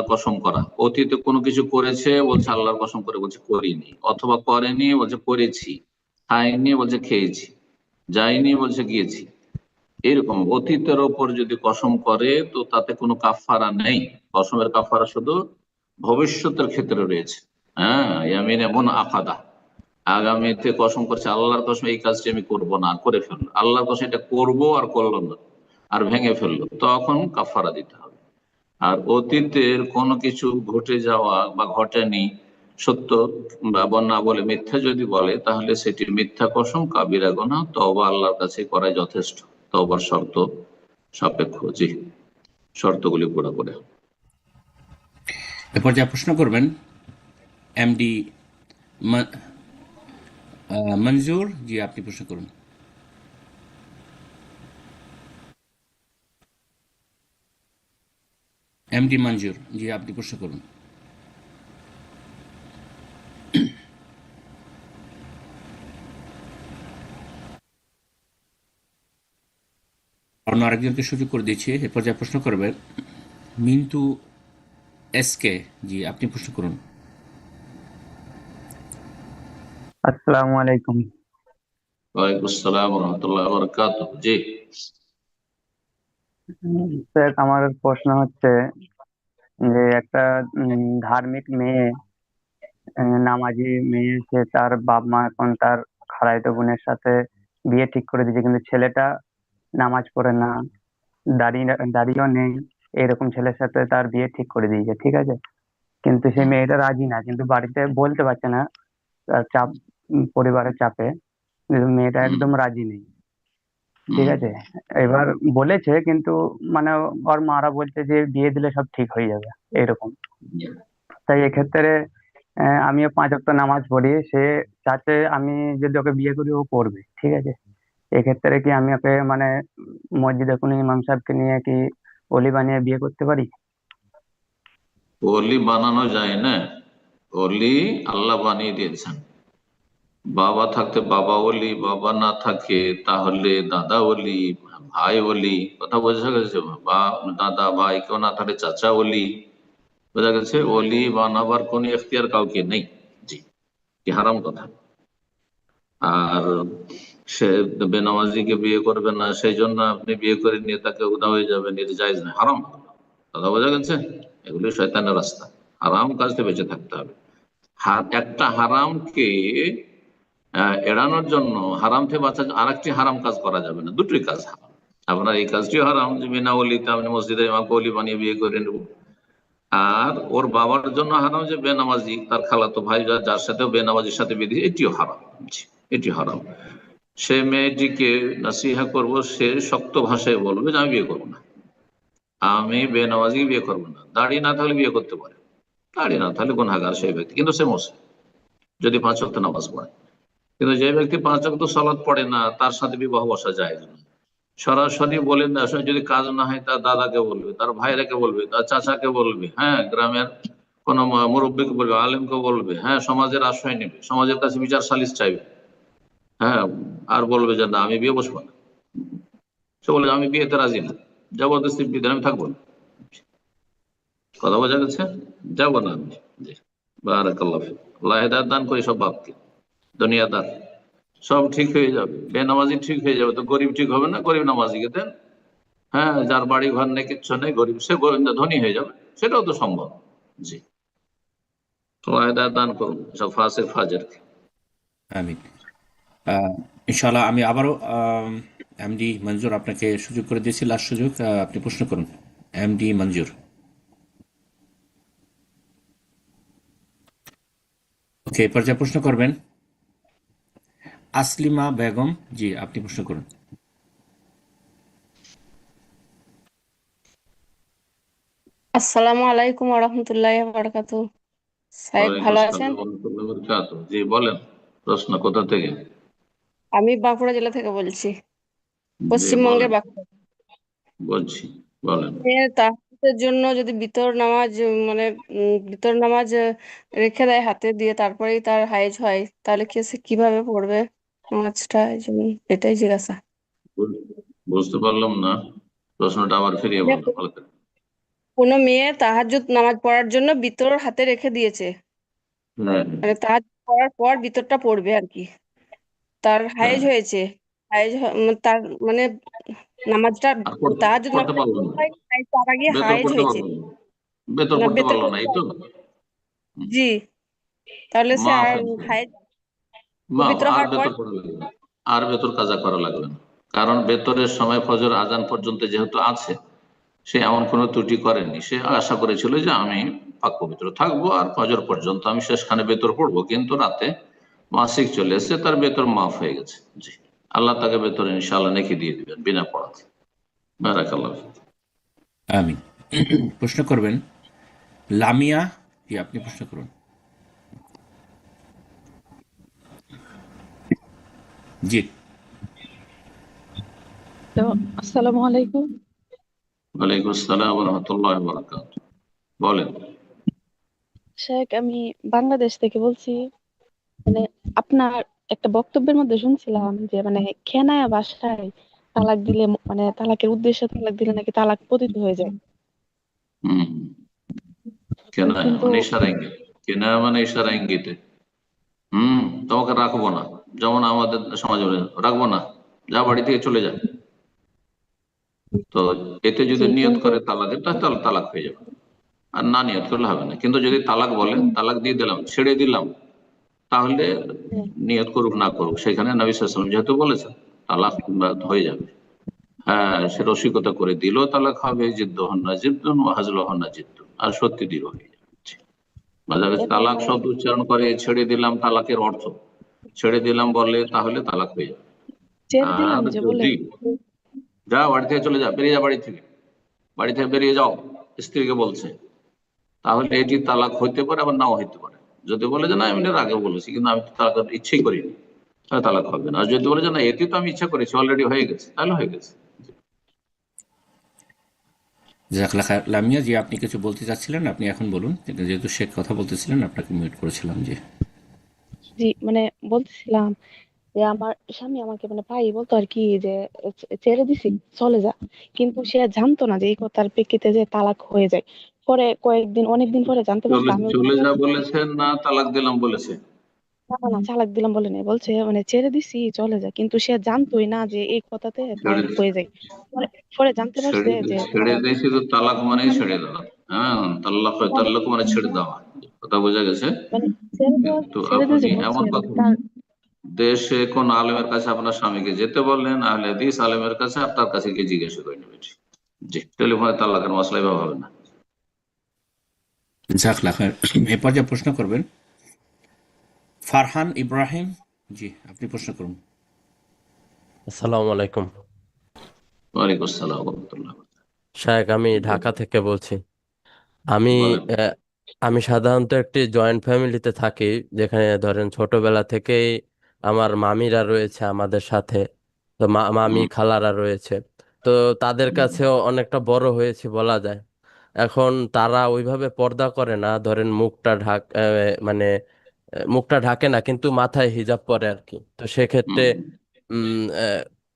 কসম করা, অতীতে কোনো কিছু করেছে বলছে আল্লাহর কসম করে বলছে করিনি, অথবা করেনি বলছে করেছি, খাইনি বলছে খেয়েছি, যাইনি বলছে গিয়েছি। এরকম অতীতের ওপর যদি কসম করে তো তাতে কোনো কাফারা নেই। কসমের কাফারা শুধু ভবিষ্যতের ক্ষেত্রে রয়েছে। হ্যাঁ, ইয়ামিন এমন আকাদা, আগামীতে কসম করছে আল্লাহর কসম এই কাজটি আমি করবো না, আর করে ফেললো, আল্লাহর কসম এটা করবো আর করলো না, আর ভেঙে ফেললো, তখন কাফারা দিতে হবে। আর অতীতের কোনো কিছু ঘটে যাওয়া বা ঘটেনি সত্য বা না বলে মিথ্যা যদি বলে, তাহলে সেটি মিথ্যা কসম, কাবিরা গুনাহ, তওবা আল্লাহর কাছে করাই যথেষ্ট, তওবার শর্ত সাপেক্ষ। জি, শর্তগুলি পুরো করে। এরপর যা প্রশ্ন করবেন এমডি মঞ্জুর, জি আপনি প্রশ্ন করুন। এমডি মঞ্জুর, জি আপনি প্রশ্ন করুন। অন্য আরেকজনকে সুযোগ করে দিচ্ছি। এরপর যা প্রশ্ন করবেন মিন্টু এসকে, জি আপনি প্রশ্ন করুন। আসসালামু আলাইকুম। ওয়ালাইকুম আসসালাম ওয়া রাহমাতুল্লাহি ওয়া বারাকাতুহু। জি। স্যার, আমার প্রশ্ন হচ্ছে যে একটা ধার্মিক মেয়ে, নামাজি মেয়ে, সে তার বাপ মা এখন তার খালাতো বোনের সাথে বিয়ে ঠিক করে দিয়েছে, কিন্তু ছেলেটা নামাজ পড়ে না, দাড়িও নেই, এরকম ছেলের সাথে তার বিয়ে ঠিক করে দিয়েছে, ঠিক আছে, কিন্তু সেই মেয়েটা রাজি না, কিন্তু বাড়িতে বলতে পারছে না, তার চাপ, পরিবারের চাপে, কিন্তু মেয়েটা একদম রাজি নেই, ঠিক আছে। এবার বলেছে, কিন্তু মানে ওর মারা বলছে যে বিয়ে দিলে সব ঠিক হয়ে যাবে, এরকম। তাই এক্ষেত্রে আমিও 5 ওয়াক্ত নামাজ পড়ি, সে চাচ্ছে আমি যদি ওকে বিয়ে করি ও করবে, ঠিক আছে। এক্ষেত্রে কি আমি ওকে মানে মসজিদে কোনো ইমাম সাহেবকে নিয়ে কি অলি বানিয়ে বিয়ে করতে পারি? অলি বানানো যায় না, অলি আল্লাহ বানিয়ে দিয়েছেন। বাবা থাকতে বাবা ওলি, বাবা না থাকে তাহলে দাদা ওলি, ভাই ওলি, কথা বোঝা গেছে? বা দাদা ভাই কেউ না থাকলে চাচা ওলি, বোঝা গেছে? ওলি বানাবার কোন এখতিয়ার কাউকে নেই। জি, কি হারাম কথা। আর সে বেনামাজিকে বিয়ে করবে না সেই জন্য আপনি বিয়ে করে নিয়ে তাকে উদা হয়ে যাবেন, এটা জায়েজ না, হারাম। কথা বোঝা গেছে? এগুলি শয়তানের রাস্তা। হারাম কাজ থেকে বেঁচে থাকতে হবে। একটা হারামকে এড়ানোর জন্য, হারাম থেকে বাঁচার জন্য আরেকটি হারাম কাজ করা যাবে না, দুটোই কাজ হারাম। আপনার এই কাজটিও হারাম যে বিনা ওলিতে আপনি মসজিদে ইমামকে ওলি বানিয়ে বিয়ে করে নেব। আর ওর বাবার জন্য হারাম যে বেনামাজি তার খালাতো ভাই যার সাথে বেনামাজির সাথে বিধি, এটিও হারাম। জি, এটি হারাম। সে মেয়েটিকে নাসিহা করব, সে শক্ত ভাষায় বলবে যে আমি বিয়ে করবো না, আমি বেনামাজি বিয়ে করবো না। দাঁড়িয়ে না থাকলে বিয়ে করতে পারে, দাঁড়িয়ে না থাকলে গুনাহগার সেই ব্যক্তি, কিন্তু সে মুসলিম যদি 5 ওয়াক্ত নামাজ পড়ে। কিন্তু যে ব্যক্তি 5 ওয়াক্ত সালাত পড়ে না তার সাথে বিবাহ বসা যায় না। সরাসরি বলেন না, যদি কাজ না হয় তার দাদাকে বলবে, তার ভাইরাকে বলবে, তার চাচাকে বলবে, হ্যাঁ গ্রামের কোন মুরব্বীকে বলবে, আলেমকে বলবে, হ্যাঁ সমাজের আশ্রয় নেবে, সমাজের কাছে বিচার সালিশ চাইবে, হ্যাঁ, আর বলবে যে না আমি বিয়ে বসবো না। সে বলে আমি বিয়েতে রাজি না, জবরদস্তি বিয়ে আমি থাকবো না। কথা বোঝা গেছে? যাবো না আমি। জি, বারাকাল্লাহ ফিক। আল্লাহ হেদায়েত দান করি সব বাপকে, দুনিয়াদার সব ঠিক হয়ে যাবে। বেনামাজি ঠিক হয়ে যাবে তো গরিব ঠিক হবে না? গরিব নামাজিকে দেন, হ্যাঁ, যার বাড়ি ঘর নেই কিচ্ছু নেই, গরিব, সে ধনী হয়ে যাবে, সেটাও তো সম্ভব। জি, আল্লাহ হেদায়েত দান করুন সব ফাসিক ফাজেরকে। আমিন। ইনশাআল্লাহ আমি আবারও এমডি মঞ্জুর আপনাকে সুযোগ করে দিয়েছি, লাস্ট সুযোগ, আপনি প্রশ্ন করুন। এমডি মঞ্জুর। ওকে, এই পর্যায়ে প্রশ্ন করবেন আসলিমা বেগম। জি, আপনি প্রশ্ন করুন। আসসালামু আলাইকুম ওয়া বারাকাতুহু। সাহেব ওয়ালাইকুম ভালো আসসালাম আছেন? ওয়া রাহমাতুল্লাহি ওয়া বারাকাতুহু। জি বলেন, প্রশ্ন কোথা থেকে? আমি বাঁকুড়া জেলা থেকে বলছি, জি পশ্চিমবঙ্গের বলেন, বাঁকুড়া। বলছি, বলেন। তাহাজ্জুদের জন্য যদি ভিতর নামাজ মানে ভিতর নামাজ রেখে দেয় হাতে দিয়ে, তারপরেই তার হায়েজ হয়, তাহলে কি সে কিভাবে পড়বে নামাজটা? এই জন্য এটাই জিজ্ঞাসা। বুঝতে পারলাম না, প্রশ্নটা আবার ফিরিয়ে যে বললাম ভালো করে। কোনো মেয়ে তাহাজ্জুদ নামাজ পড়ার জন্য ভিতর হাতে রেখে দিয়েছে, হ্যাঁ, মানে তাহাজ্জুদ পড়ার পর ভিতরটা পড়বে আর কি, তার হ্যাঁ, হায়েজ হয়েছে, তার মানে নামাজটা আর পড়তে তাহাজ্জুদ পড়তে নামাজটা পারলো শুরু না, হয় নাই, তার আগে ভেতর হায়েজ পড়তে হয়েছে, পারলো না, ভেতর না পড়তে বেতর পারলো না, পড়তে এই তো। পারে। জি, তাহলে সে মাফ আর হয়েছে, হায়েজ মাফ, পবিত্র আর হওয়ার পর ভেতর পড়া লাগবে না, আর ভেতর কাজা করা লাগবে না। কারণ ভেতরের সময় ফজর আজান পর্যন্ত যেহেতু আছে, সে এমন কোনো ত্রুটি করেনি। সে আশা করেছিল যে আমি পাক পবিত্র থাকবো আর ফজর পর্যন্ত আমি শেষখানে ভেতর পড়বো, কিন্তু রাতে মাসিক চলে এসেছে, তার ভেতর মাফ হয়ে গেছে। জি, আল্লাহ তাকে ভেতরে ইনশাআল্লাহ নেকি দিয়ে দিবেন বিনা পড়াতে। বারাকাল্লাহ ফিক। আমিন। প্রশ্ন করবেন লামিয়া। জি, আপনি প্রশ্ন করুন। জি। তো আসসালামু আলাইকুম। ওয়ালাইকুম আসসালাম ওয়া রাহমাতুল্লাহি ওয়া বারাকাতুহু। বলেন। শেখ, আমি বাংলাদেশ থেকে বলছি। মানে আপনার একটা বক্তব্যের মধ্যে শুনছিলাম যে মানে খেনায়া ভাষায় তালাক দিলে মানে তালাকের উদ্দেশ্যে তালাক দিলে নাকি তালাক পতিত হয়ে যায়। হম, কেনা কিন্তু মানে ইশারা ইঙ্গিত, কেনা মানে ইশারা ইঙ্গিতে। তোমাকে রাখবো না, যেমন আমাদের সমাজে বলে, রাখবো না, যা বাড়ি থেকে চলে যায়। তো এতে যদি জি, নিয়ত কিন্তু করে তালাকের, তাহলে তালাক হয়ে যাবে, আর না নিয়ত করলে হবে না। কিন্তু যদি তালাক বলে, তালাক দিয়ে দিলাম, ছেড়ে দিলাম, তাহলে হ্যাঁ, নিয়ত করুক না করুক, সেখানে নবী সাল্লাল্লাহু আলাইহি ওয়াসাল্লাম যেহেতু বলেছেন তালাক হয়ে যাবে। হ্যাঁ, সে রসিকতা করে দিল তালাক হবে, জিদ্দ হন না জিদ্দুন ও হাজল হন না জিদ্দুন, আর সত্যি দৃঢ় হয়ে যাবে। বাজারে এখন তালাক শব্দ উচ্চারণ করে ছেড়ে দিলাম, তালাকের অর্থ ছেড়ে দিলাম বলে, তাহলে তালাক হয়ে যাবে। ছেড়ে দিলাম আর যে বলে যদি যা বাড়ি থেকে চলে যা, বেরিয়ে যা বাড়ি থেকে, বাড়ি থেকে বেরিয়ে যাও, স্ত্রীকে বলছে, তাহলে এটি তালাক হইতে পারে, আবার নাও হইতে পারে। যদি বলে যে না আমি এর আগে বলেছি কিন্তু আমি তো তালাক ইচ্ছেই করিনি, তাহলে তালাক হবে না। আর যদি বলে যে না এটি তো আমি ইচ্ছা করেছি, অলরেডি হয়ে গেছে, তাহলে হয়ে গেছে। জাজাকাল্লাহ খায়ের। লামিয়া জি, আপনি কিছু বলতে চাচ্ছিলেন, আপনি এখন বলুন। যেহেতু শেখ কথা বলতেছিলেন, আপনাকে মিউট করেছিলাম। জি। জি, মানে বলতেছিলাম যে আমার স্বামী আমাকে মানে প্রায়ই বলতো আর কি যে ছেড়ে দিছি, চলে যা। কিন্তু সে জানতো না যে এই কথার প্রেক্ষিতে যে তালাক হয়ে যায়। পরে কয়েকদিন, অনেকদিন পরে জানতে পারছে। চলে আমি চলে যা বলেছেন না তালাক দিলাম বলেছে? না না না, চালাক দিলাম বলে নাই, বলছে মানে ছেড়ে দিছি, চলে যা। কিন্তু সে জানতোই না যে এই কথাতে ছেড়ে তালাক হয়ে যায়। পরে পরে জানতে পারছে ছেড়ে যে ছেড়ে দিয়েছি তো তালাক মানেই ছেড়ে দেওয়া। হ্যাঁ, তাল্লাক হয়, তাল্লাক মানে ছেড়ে দেওয়া। কথা বোঝা গেছে? মানে ছেড়ে দেওয়া, কিন্তু ছেড়ে দিয়ে যে আপনি বলছে এমন মানে কথা, তার দেশে কোন আলেমের কাছে আপনার স্বামীকে যেতে বললেন, আহলে হাদিস আলেমের কাছে, আপনার কাছে গিয়ে জিজ্ঞাসা করে নেবেন। জি, টেলিফোনে তাল্লাকের মশলা এভাবে হবে না। জাজাকাল্লাহ খায়ের। এ পর্যায়ে প্রশ্ন করবেন ফারহান ইব্রাহিম। জি, আপনি প্রশ্ন করুন। আসসালামু আলাইকুম। ওয়ালাইকুম আসসালাম ওয়া রাহমাতুল্লাহ। শায়েখ, আমি ঢাকা থেকে বলছি। আমি বলেন। আহ, আমি সাধারণত একটি জয়েন্ট ফ্যামিলিতে থাকি, যেখানে ধরেন ছোটবেলা থেকেই আমার মামিরা রয়েছে আমাদের সাথে। তো মামি খালারা রয়েছে। তো তাদের কাছেও অনেকটা বড় হয়েছে বলা যায়। এখন তারা ওইভাবে পর্দা করে না, ধরেন মানে মুখটা ঢাকে না, কিন্তু মাথায় হিজাব পরে আর কি। তো সেক্ষেত্রে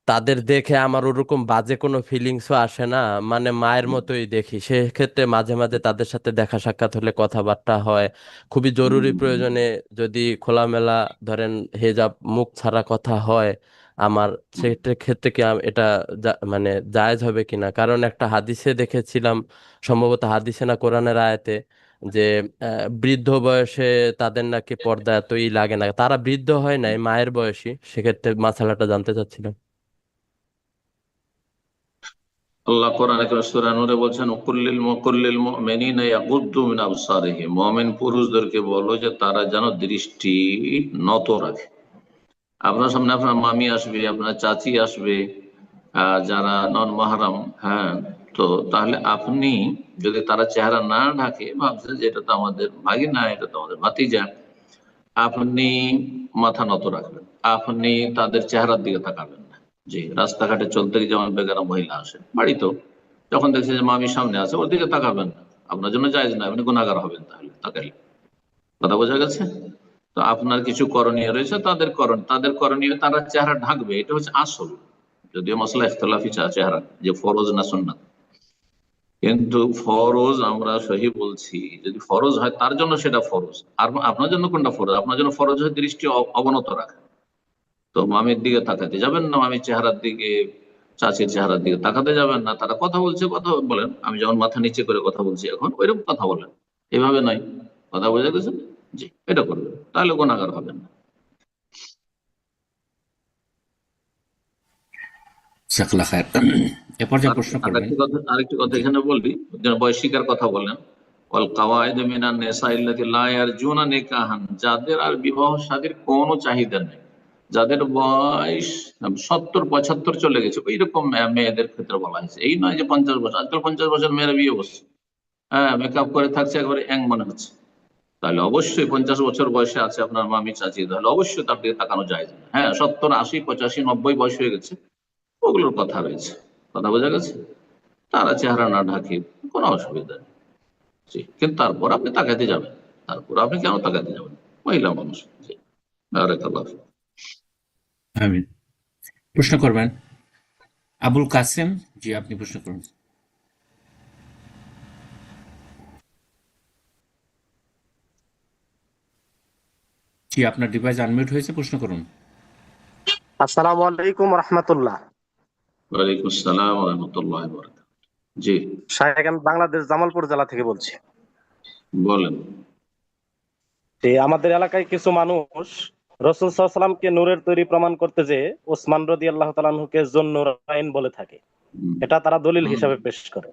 তাদের দেখে আমার ওরকম বাজে কোনো ফিলিংসও আসে না, মানে মায়ের মতোই দেখি। সেক্ষেত্রে মাঝে মাঝে তাদের সাথে দেখা সাক্ষাৎ হলে কথাবার্তা হয়। খুবই জরুরি প্রয়োজনে যদি খোলামেলা ধরেন হেজাব মুখ ছাড়া কথা হয় আমার, সেটার ক্ষেত্রে কি এটা মানে জায়েজ হবে কিনা? কারণ একটা হাদিসে দেখেছিলাম, সম্ভবত হাদিসে না কোরআনের আয়াতে, যে বৃদ্ধ বয়সে তাদের নাকি পর্দা এতই লাগে না। তারা বৃদ্ধ হয় নাই, মায়ের বয়সী। সেক্ষেত্রে মাসালাটা জানতে চাচ্ছিলাম। আল্লাহ কোরআনে সূরা নূরে বলছেন, কুল্লিল মুমিনিনা ইয়াগুদ্দু মিন আবসারিহিম, মুমিন পুরুষদেরকে বলো যে তারা যেন দৃষ্টি নত রাখে। আপনার সামনে আপনার মামি আসবে, আপনার চাচি আসবে, যারা নন মাহরাম, হ্যাঁ, তো তাহলে আপনি যদি তারা চেহারা না ঢাকে, ভাবছেন যে এটা তো আমাদের ভাগিনা, এটা তো আমাদের ভাতিজা, আপনি মাথা নত রাখবেন, আপনি তাদের চেহারার দিকে তাকাবেন না। জি, রাস্তাঘাটে চলতে গিয়ে যেমন বেগানা মহিলা আসে বাড়িতেও, যখন দেখছেন যে মামি সামনে আছে, ওর দিকে তাকাবেন না। আপনার জন্য জায়েজ না, আপনি গুনাহগার হবেন তাহলে তাকাইলে। কথা বোঝা গেছে? তো আপনার কিছু করণীয় রয়েছে, তাদের করণীয়, তারা চেহারা ঢাকবে, এটা হচ্ছে আসল। যদিও মশলা ইখতলাফি চেহারা, যে ফরজ না সুন্নাত, কিন্তু ফরজ আমরা সহি বলছি। যদি ফরজ হয় তার জন্য সেটা ফরজ, আর আপনার জন্য কোনটা ফরজ? আপনার জন্য ফরজ হয় দৃষ্টি অবনত রাখা। তো মামির দিকে তাকাতে যাবেন না, মামির চেহারার দিকে, চাচির চেহারার দিকে তাকাতে যাবেন না। তারা কথা বলছে, কথা বলেন, আমি যেমন মাথা নিচে করে কথা বলছি এখন, ওইরকম কথা বলেন, এভাবে নয়। কথা বোঝা গেছে? জি, এটা করবেন, তাহলে গুনাহগার হবেন না। জাজাকাল্লাহ খায়ের। এ পর্যায়ে প্রশ্ন করবেন। আরেকটি কথা জি, এখানে বলবি, বয়সিকার কথা বললেন, ওয়াল কাওয়াইদ মিনান নিসা ইল্লাতি লা ইয়ারজুনা নিকাহান, যাদের আর বিবাহ শাদীর কোনো চাহিদা নেই, যাদের বয়স 70-75 চলে গেছে, ওইরকম মেয়েদের ক্ষেত্রে বলা হয়েছে। এই নয় যে 50 বছর, আজকাল 50 বছর মেয়েরা বিয়ে বসছে, হ্যাঁ, মেকআপ করে থাকছে, একবারে অ্যাং মনে হচ্ছে। তাহলে অবশ্যই 50 বছর বয়সে আছে আপনার মামি চাচি, তাহলে অবশ্যই তার দিকে তাকানো যায় না। হ্যাঁ, 70, 80, 85, 90 বয়স হয়ে গেছে, ওগুলোর কথা রয়েছে। কথা বোঝা গেছে? তারা চেহারা না ঢাকে কোনো অসুবিধা নেই। জি, কিন্তু তারপর আপনি তাকাতে যাবেন, তারপর আপনি কেন তাকাতে যাবেন? মহিলা মানুষ। জি, বারাকাল্লাহ ফিক। আমিন। প্রশ্ন করবেন আবুল কাসেম। জি, আপনি প্রশ্ন করুন। জি, আপনার ডিভাইস আনমিউট হয়েছে, প্রশ্ন করুন। আসসালামু আলাইকুম রহমতুল্লাহ। ওয়ালাইকুম আসসালাম ওয়া রাহমাতুল্লাহি ওয়া বারাকাতুহু। জি, শাহেখ, আমি বাংলাদেশ জামালপুর জেলা থেকে বলছি। বলেন। আমাদের এলাকায় কিছু মানুষ রাসূল সাল্লাল্লাহু আলাইহি সাল্লামকে নূরের তৈরি প্রমাণ করতে যে ওসমান রাদিয়াল্লাহু তাআলা আনহুকে যুন-নূরাইন বলে থাকে, এটা তারা দলিল হিসাবে পেশ করে।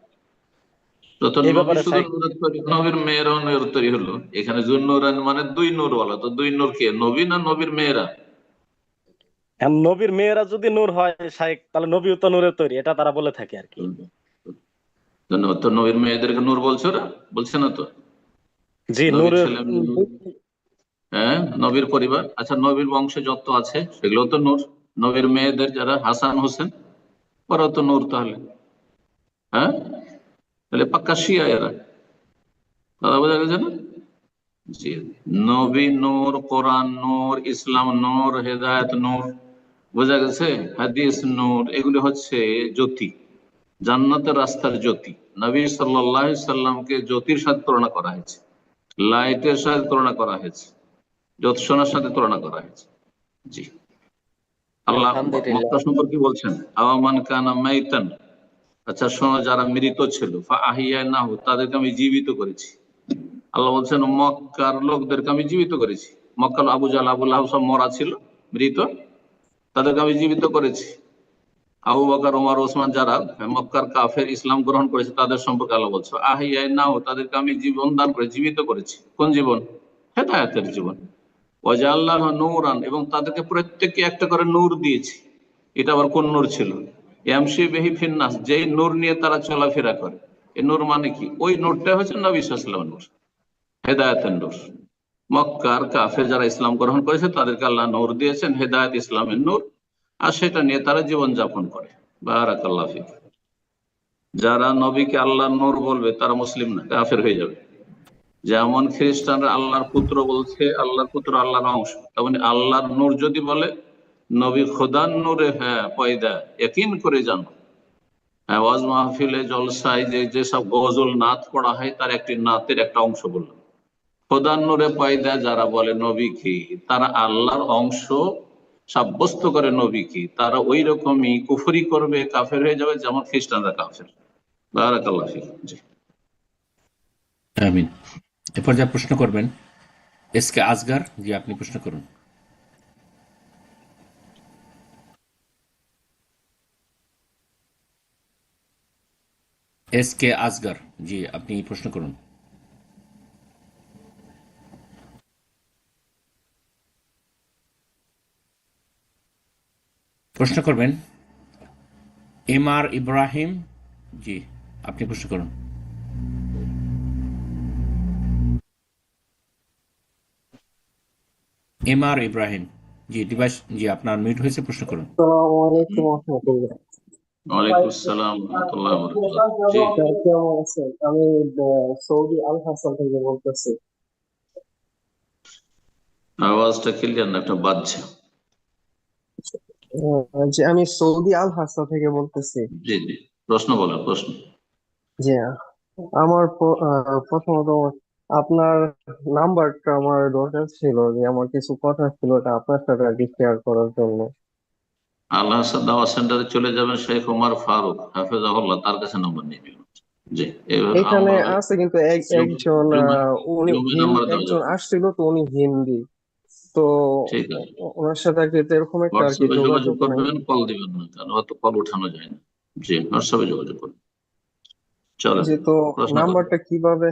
এই নবী ব্যাপারে শুধু শাহেখ, নূরের তৈরি, নবীর মেয়েরাও নূরের তৈরি হলো। এখানে যুন-নূরাইন মানে দুই নূরওয়ালা, তো দুই নূর কে? নবী না নবীর মেয়েরা? নবীর মেয়েরা যদি নূর হয় শাহেখ, তাহলে নবীও তো নূরের তৈরি, এটা তারা বলে থাকে আর কি। তো নবীর মেয়েদেরকে নূর বলছে ওরা? বলছে না তো। জি, নবীর নূরের। ছেলে, হ্যাঁ, নবীর পরিবার, আচ্ছা, নবীর বংশে যত আছে সেগুলো তো নূর। নবীর মেয়েদের যারা হাসান হোসেন, ওরাও তো নূর তাহলে। হ্যাঁ, তাহলে পাক্কা শিয়া এরা। কথা বোঝা গেছে না? জি, নবী নূর, কোরআন নূর, ইসলাম নূর, হেদায়েত নূর, বোঝা গেছে। হাদিস নূর, এগুলি হচ্ছে জ্যোতি, জান্নাতের রাস্তার জ্যোতি। নবী সাল্লাল্লাহু আলাইহি সাল্লামকে জ্যোতির সাথে তুলনা করা হয়েছে, লাইটের সাথে তুলনা করা হয়েছে, জ্যোৎস্নার সাথে তুলনা করা হয়েছে। জি, আল্লাহ আলহামদুলিল্লাহ। মক্কা সম্পর্কে বলছেন, আওয়ামান কানা মাইতান, আচ্ছা শোনো, যারা মৃত ছিল, ফাআহিয়ানাহু, তাদেরকে আমি জীবিত করেছি। আল্লাহ বলছেন মক্কার লোকদেরকে আমি জীবিত করেছি। মক্কার আবু জাহল, আবু লাহাব সব মরা ছিল, মৃত, তাদেরকে আমি জীবিত করেছি। আবু বকর, ওমর, ওসমান, যারা মক্কার কাফের ইসলাম গ্রহণ করেছে, তাদের সম্পর্কে আল্লাহ বলছে আহিয়ানাহু, তাদেরকে আমি জীবন দান করে জীবিত করেছি। কোন জীবন? হেদায়েতের জীবন। ওয়াজআলনাহু নূরান, এবং তাদেরকে প্রত্যেককে একটা করে নূর দিয়েছি। এটা আবার কোন নূর ছিল? ইয়ামশি বিহি ফিন্নাস, যেই নূর নিয়ে তারা চলাফেরা করে। এই নূর মানে কি? ওই নূরটা হচ্ছে নবী সাল্লাল্লাহু আলাইহি ওয়াসাল্লামের নূর, হেদায়েতের নূর। মক্কার কাফের যারা ইসলাম গ্রহণ করেছে, তাদেরকে আল্লাহ নূর দিয়েছেন, হেদায়েত, ইসলামের নূর, আর সেটা নিয়ে তারা জীবন যাপন করে। বারাকাল্লাহ ফিক। যারা নবীকে আল্লাহর নূর বলবে, তারা মুসলিম না, কাফের হয়ে যাবে। যেমন খ্রিস্টানরা আল্লাহর পুত্র বলছে, আল্লাহর পুত্র আল্লাহর অংশ, তেমনি আল্লাহর নূর যদি বলে, নবী খোদার নূরে হ্যাঁ পয়দা, ইয়াকিন করে জানো। হ্যাঁ, ওয়াজ মাহফিলে, জলসায় যেসব গজল নাত পড়া হয়, তার একটি নাতের একটা অংশ বললাম। খোদার নূরে পয়দা যারা বলে নবীকে, তারা আল্লাহর অংশ সাব্যস্ত করে নবীকে, তারা ওই রকমই কুফরি করবে, কাফের হয়ে যাবে, যেমন খ্রিস্টানরা কাফের। বারাকাল্লাহ ফিক। জি, আমিন। এরপর যা প্রশ্ন করবেন এস কে আসগার, জি আপনি প্রশ্ন করুন। এস কে আসগার, জি আপনি প্রশ্ন করুন। প্রশ্ন করবেন এম আর ইব্রাহিম, জি আপনি প্রশ্ন করুন। এম আর ইব্রাহিম, জি ডিভাইস, জি আপনার মিউট হয়েছে, প্রশ্ন করুন। আসসালামু আলাইকুম ওয়া রাহমাতুল্লাহ। ওয়ালাইকুম আসসালাম ওয়া রাহমাতুল্লাহি ওয়া বারাকাতুহু। জি, স্যার কেমন আছেন? আমি সৌদি আল হাসান থেকে বলতেছি। আওয়াজটা ক্লিয়ার না, একটা বাজছে। যে আমি সৌদি আল হাসান থেকে বলতেছি। জি জি, প্রশ্ন বলেন, প্রশ্ন। যে আমার প্রথমত আপনার নাম্বারটা আমার দরকার ছিল, যে আমার কিছু কথা ছিল, এটা আপনার সাথে আর কি শেয়ার করার জন্য। আল্লাহ হাসান দাওয়া সেন্টারে চলে যাবেন, শেখ ওমর ফারুক হাফেজাহুল্লাহ, তার কাছে নম্বর নিয়ে নেবেন। জি, এবার এখানে আমার আছে কিন্তু একজন উনি নাম্বার দেওয়া একজন যাবে। আসছিল, তো উনি হিন্দি, তো ঠিক আছে, ওনার সাথে আর কি এরকম একটা আর কি হোয়াটসঅ্যাপে যোগাযোগ যোগাযোগ নাই। করবেন, কল দিবেন না, কারণ হয়তো কল উঠানো যায় না। জি, হোয়াটসঅ্যাপে যোগাযোগ করবেন। চলেন, যে তো প্রশ্ন করুন। নাম্বারটা কিভাবে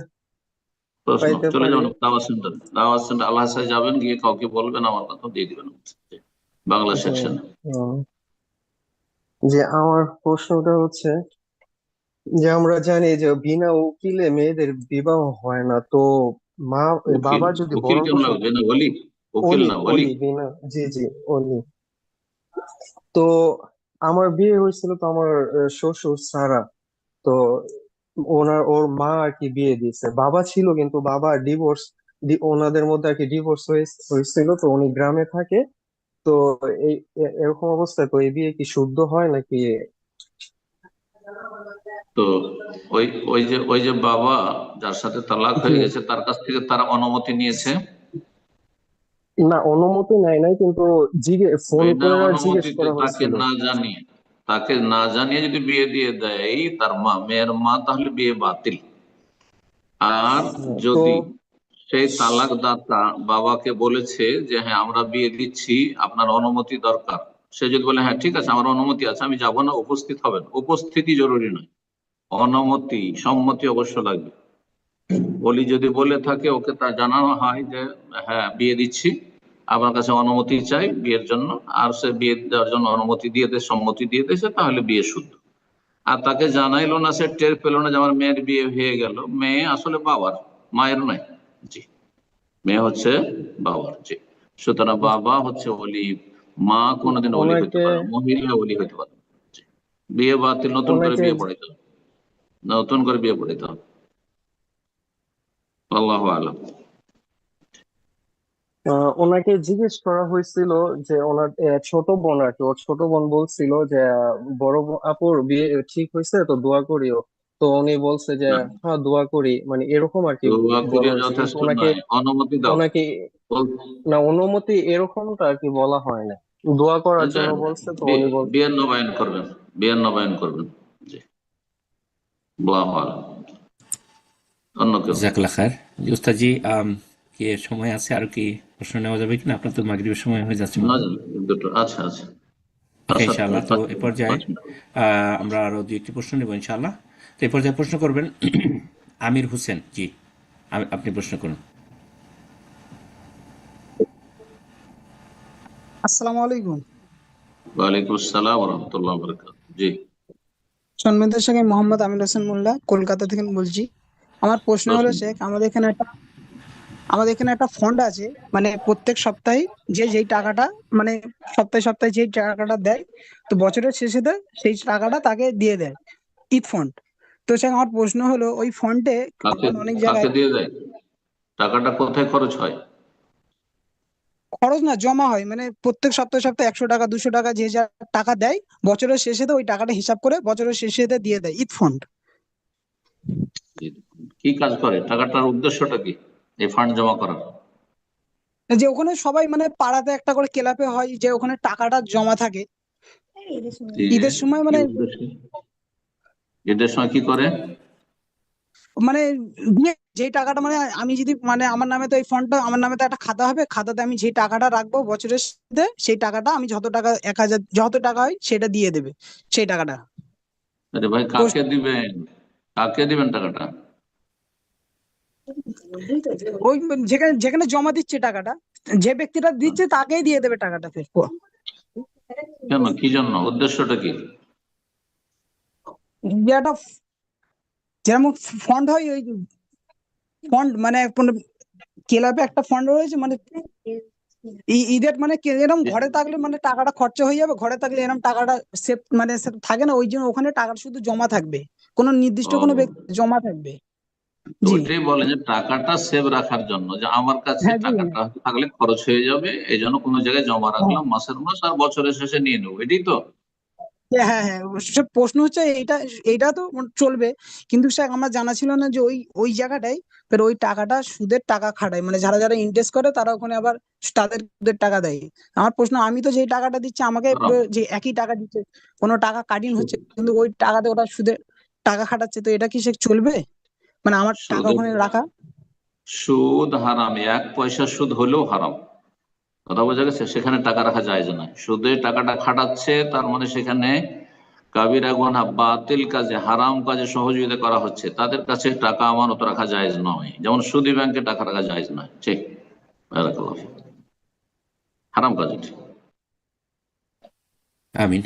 প্রশ্ন, পাইতে চলে পারি? যাবেন দাওয়াত সেন্টার, দাওয়াত সেন্টার আল্লাহ হাসায় যাবেন, গিয়ে কাউকে বলবেন আমার কথা, দিয়ে দিবেন। জি, বাংলা যে সেকশন। উম, যে আমার প্রশ্নটা হচ্ছে, যে আমরা জানি যে বিনা উকিলে মেয়েদের বিবাহ হয় না, তো মা উকিল, বাবা যদি উকিল ভরণ কেমন পোষণ, লাগবে না, ওলি, উকিল অলি না ওলি। অলি বিনা, জি জি অলি। তো আমার বিয়ে হয়েছিল, তো আমার শ্বশুর ছাড়া, তো ওর মা আর কি বিয়ে দিয়েছে। বাবা ছিল, কিন্তু বাবা ডিভোর্স, ওনাদের মধ্যে আর কি ডিভোর্স হয়েছিল, তো উনি গ্রামে থাকে। তো এই এরকম অবস্থায় তো এই বিয়ে কি শুদ্ধ হয় নাকি? তো ওই ওই যে বাবা যার সাথে তালাক জি, হয়ে গেছে, তার কাছ থেকে তারা অনুমতি নিয়েছে। না অনুমতি নেয় নাই, কিন্তু ফোন বিনা করে জিজ্ঞেস অনুমতিতে করা তাকে হয়েছিল। না জানিয়ে, তাকে না জানিয়ে যদি বিয়ে দিয়ে দেয় তার মা, মেয়ের মা, তাহলে বিয়ে বাতিল। আর তো যদি সেই তালাক দাতা বাবাকে বলেছে যে হ্যাঁ আমরা বিয়ে দিচ্ছি, আপনার অনুমতি দরকার, সে যদি বলে হ্যাঁ ঠিক আছে আমার অনুমতি আছে, আমি যাব না, উপস্থিত হবেন, উপস্থিতি জরুরি নয়, অনুমতি, সম্মতি অবশ্য লাগবে। বলি যদি বলে থাকে, ওকে তা জানানো হয় যে হ্যাঁ বিয়ে দিচ্ছি, আপনার কাছে অনুমতি চাই বিয়ের জন্য, আর সে বিয়ে দেওয়ার জন্য অনুমতি দিয়ে দেয়, সম্মতি দিয়ে দিয়েছে, তাহলে বিয়ে শুদ্ধ। আর তাকে জানাইলো না, সে টের পেলো না যে আমার মেয়ের বিয়ে হয়ে গেল, মেয়ে আসলে বাবার, মায়ের নয়। জি, মেয়ে হচ্ছে বাবার। জি, সুতরাং বাবা হচ্ছে ওলি, মা কোনোদিন ওলি হতে ওনাকে পারে, মহিলা ওলি হতে পারে। জি, বিয়ে বাতিল, নতুন করে ওনাকে বিয়ে পড়াইতে হবে, নতুন করে বিয়ে পড়াইতে হবে। আল্লাহু আলাম। ওনাকে জিজ্ঞেস করা হয়েছিল যে ওনার ছোট বোন আর কি, ওর ছোট বোন বলছিল যে বড় আপুর বিয়ে ঠিক হয়েছে তো দোয়া করিও। তো উনি বলছে যে না, হ্যাঁ দোয়া করি, মানে এরকম আর কি দোয়া বলা করিও হয়েছে, কিন্তু যথেষ্ট ওনাকে নয়, অনুমতি দাও। ওনাকে বল- না অনুমতি এরকমটা আর কি বলা হয় না, দোয়া করার আচ্ছা, জন্য বলছে তো উনি বল। বিয়ের নবায়ন করবেন, বিয়ের নবায়ন করবেন। জি, আল্লাহু আ'লাম। অন্য কেউ? জাজাকাল্লাহ খায়ের। জি উস্তাদজি, কি এর সময় আছে আর কি প্রশ্ন নেওয়া যাবে কিনা? আপনার তো মাগরিবের সময় হয়ে যাচ্ছে মনে না, হয়। দুটো আচ্ছা আচ্ছা। ওকে, সাত ইনশাআল্লাহ। তো পাঁচ এ পর্যায়ে 5 মিনিট। আমরা আরো দুই একটি প্রশ্ন নেব ইনশাআল্লাহ। তো এ পর্যায়ে প্রশ্ন করবেন আমির হোসেন। জি, আপনি প্রশ্ন করুন। আসসালামু আলাইকুম। ওয়ালাইকুম আসসালাম ওয়া রাহমাতুল্লাহি ওয়া বারাকাতুহু। জি, সম্মানিত শেখ, আমি মোহাম্মদ আমির হোসেন মোল্লা, কলকাতা থেকে বলছি। আমার প্রশ্ন হলো শেখ, আমাদের এখানে একটা ফন্ড আছে, মানে প্রত্যেক সপ্তাহে যেই টাকাটা, মানে সপ্তাহে সপ্তাহে যেই টাকাটা দেয়, তো বছরের শেষে সেই টাকাটা তাকে দিয়ে দেয়, ঈদ ফান্ড। তো শেখ, আমার প্রশ্ন হলো ওই ফন্ডে কাকে অনেক কাকে জায়গায় দিয়ে দেয়? টাকাটা কোথায় খরচ হয়? খরচ না, জমা হয়, মানে প্রত্যেক সপ্তাহে সপ্তাহে 100 টাকা 200 টাকা যে যা টাকা দেয়, বছরের শেষে ওই টাকাটা হিসাব করে বছরের শেষে দিয়ে দেয় ঈদ ফান্ড। কি কাজ করে? টাকাটার উদ্দেশ্যটা কি এই ফান্ড জমা করার? যে ওখানে সবাই, মানে পাড়াতে একটা করে ক্লাবে হয় যে ওখানে টাকাটা জমা থাকে ঈদের সময়, কি মানে উদ্দেশ্যে? ঈদের সময় কি করে? মানে দিয়ে যেই টাকাটা, মানে আমি যদি, মানে আমার নামে তো এই ফন্ডটা, আমার নামে তো একটা খাতা হবে, খাতাতে আমি যেই টাকাটা রাখবো বছরের সাথে, সেই টাকাটা আমি যত টাকা, 1000 যত টাকা হয় সেটা দিয়ে দেবে সেই টাকাটা। আরে ভাই, তো কাকে দিবেন? কাকে দিবেন টাকাটা? ওই যেখানে যেখানে জমা দিচ্ছে টাকাটা, যে ব্যক্তিটা দিচ্ছে তাকেই দিয়ে দেবে টাকাটা ফের। কেন, কি জন্য, উদ্দেশ্যটা কি? যে একটা যেমন ফন্ড হয়, ওই ফন্ড মানে ক্লাবে একটা ফন্ড রয়েছে, মানে ঈদের, মানে এরকম ঘরে থাকলে মানে টাকাটা খরচা হয়ে যাবে, ঘরে থাকলে এরকম টাকাটা সেভ, মানে save থাকে না, ওই জন্য ওখানে টাকাটা শুধু জমা থাকবে, কোনো নির্দিষ্ট কোনো ও, ব্যক্তি জমা থাকবে। তো জি ওইটাই বলে যে টাকাটা সেভ রাখার জন্য, যে আমার কাছে হ্যাঁ, জি টাকাটা থাকলে খরচ হয়ে যাবে, এই জন্য কোনো জায়গায় জমা হ্যাঁ, রাখলাম মাসের মাস, আর বছরের শেষে নিয়ে নেবো, এটাই তো? হ্যাঁ, হ্যাঁ, সে প্রশ্ন হচ্ছে এইটা, এইটা তো চলবে, কিন্তু স্যার আমার জানা ছিল না যে ওই ওই জায়গাটায় ফের ওই টাকাটা সুদের টাকা খাটায়, মানে যারা যারা ইনভেস্ট করে তারা ওখানে আবার তাদের সুদের টাকা দেয়। আমার প্রশ্ন, আমি তো যেই টাকাটা দিচ্ছি আমাকে পুরো যে একই টাকা দিচ্ছে, কোনো টাকা কাটিং হচ্ছে, কিন্তু ওই টাকাতে ওরা সুদে টাকা খাটাচ্ছে, তো এটা কি সে চলবে, মানে আমার টাকা সুদের ওখানে রাখা? সুদ হারাম, 1 পয়সা সুদ হলেও হারাম। কথা বোঝা গেছে? সেখানে টাকা রাখা যায় না। সুদে টাকাটা খাটাচ্ছে, তার মানে সেখানে কাবিরা গুনাহ, বাতিল কাজে, হারাম কাজে সহযোগিতা করা হচ্ছে, তাদের কাছে টাকা আমানত রাখা জায়েজ নয়। যেমন সুদী ব্যাংকে টাকা রাখা জায়েজ নয়। ঠিক, বারাকাল্লাহ ফিক। হারাম কাজ এটা। আমিন।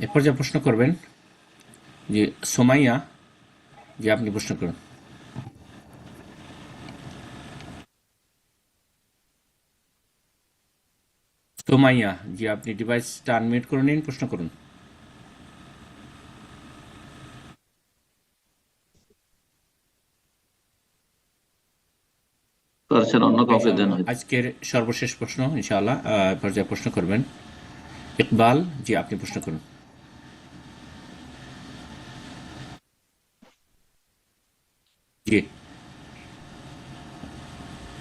এ পর্যায়ে প্রশ্ন করবেন যে সোমাইয়া। যে আপনি প্রশ্ন করুন। সোমাইয়া, যে আপনি ডিভাইসটা আনমিউট করে নিন, প্রশ্ন করুন। করছেন, অন্য কাউকে দেন হয়তো। আজকের সর্বশেষ প্রশ্ন ইনশাআল্লাহ। এ পর্যায়ে প্রশ্ন করবেন ইকবাল। জি, আপনি প্রশ্ন করুন। জি,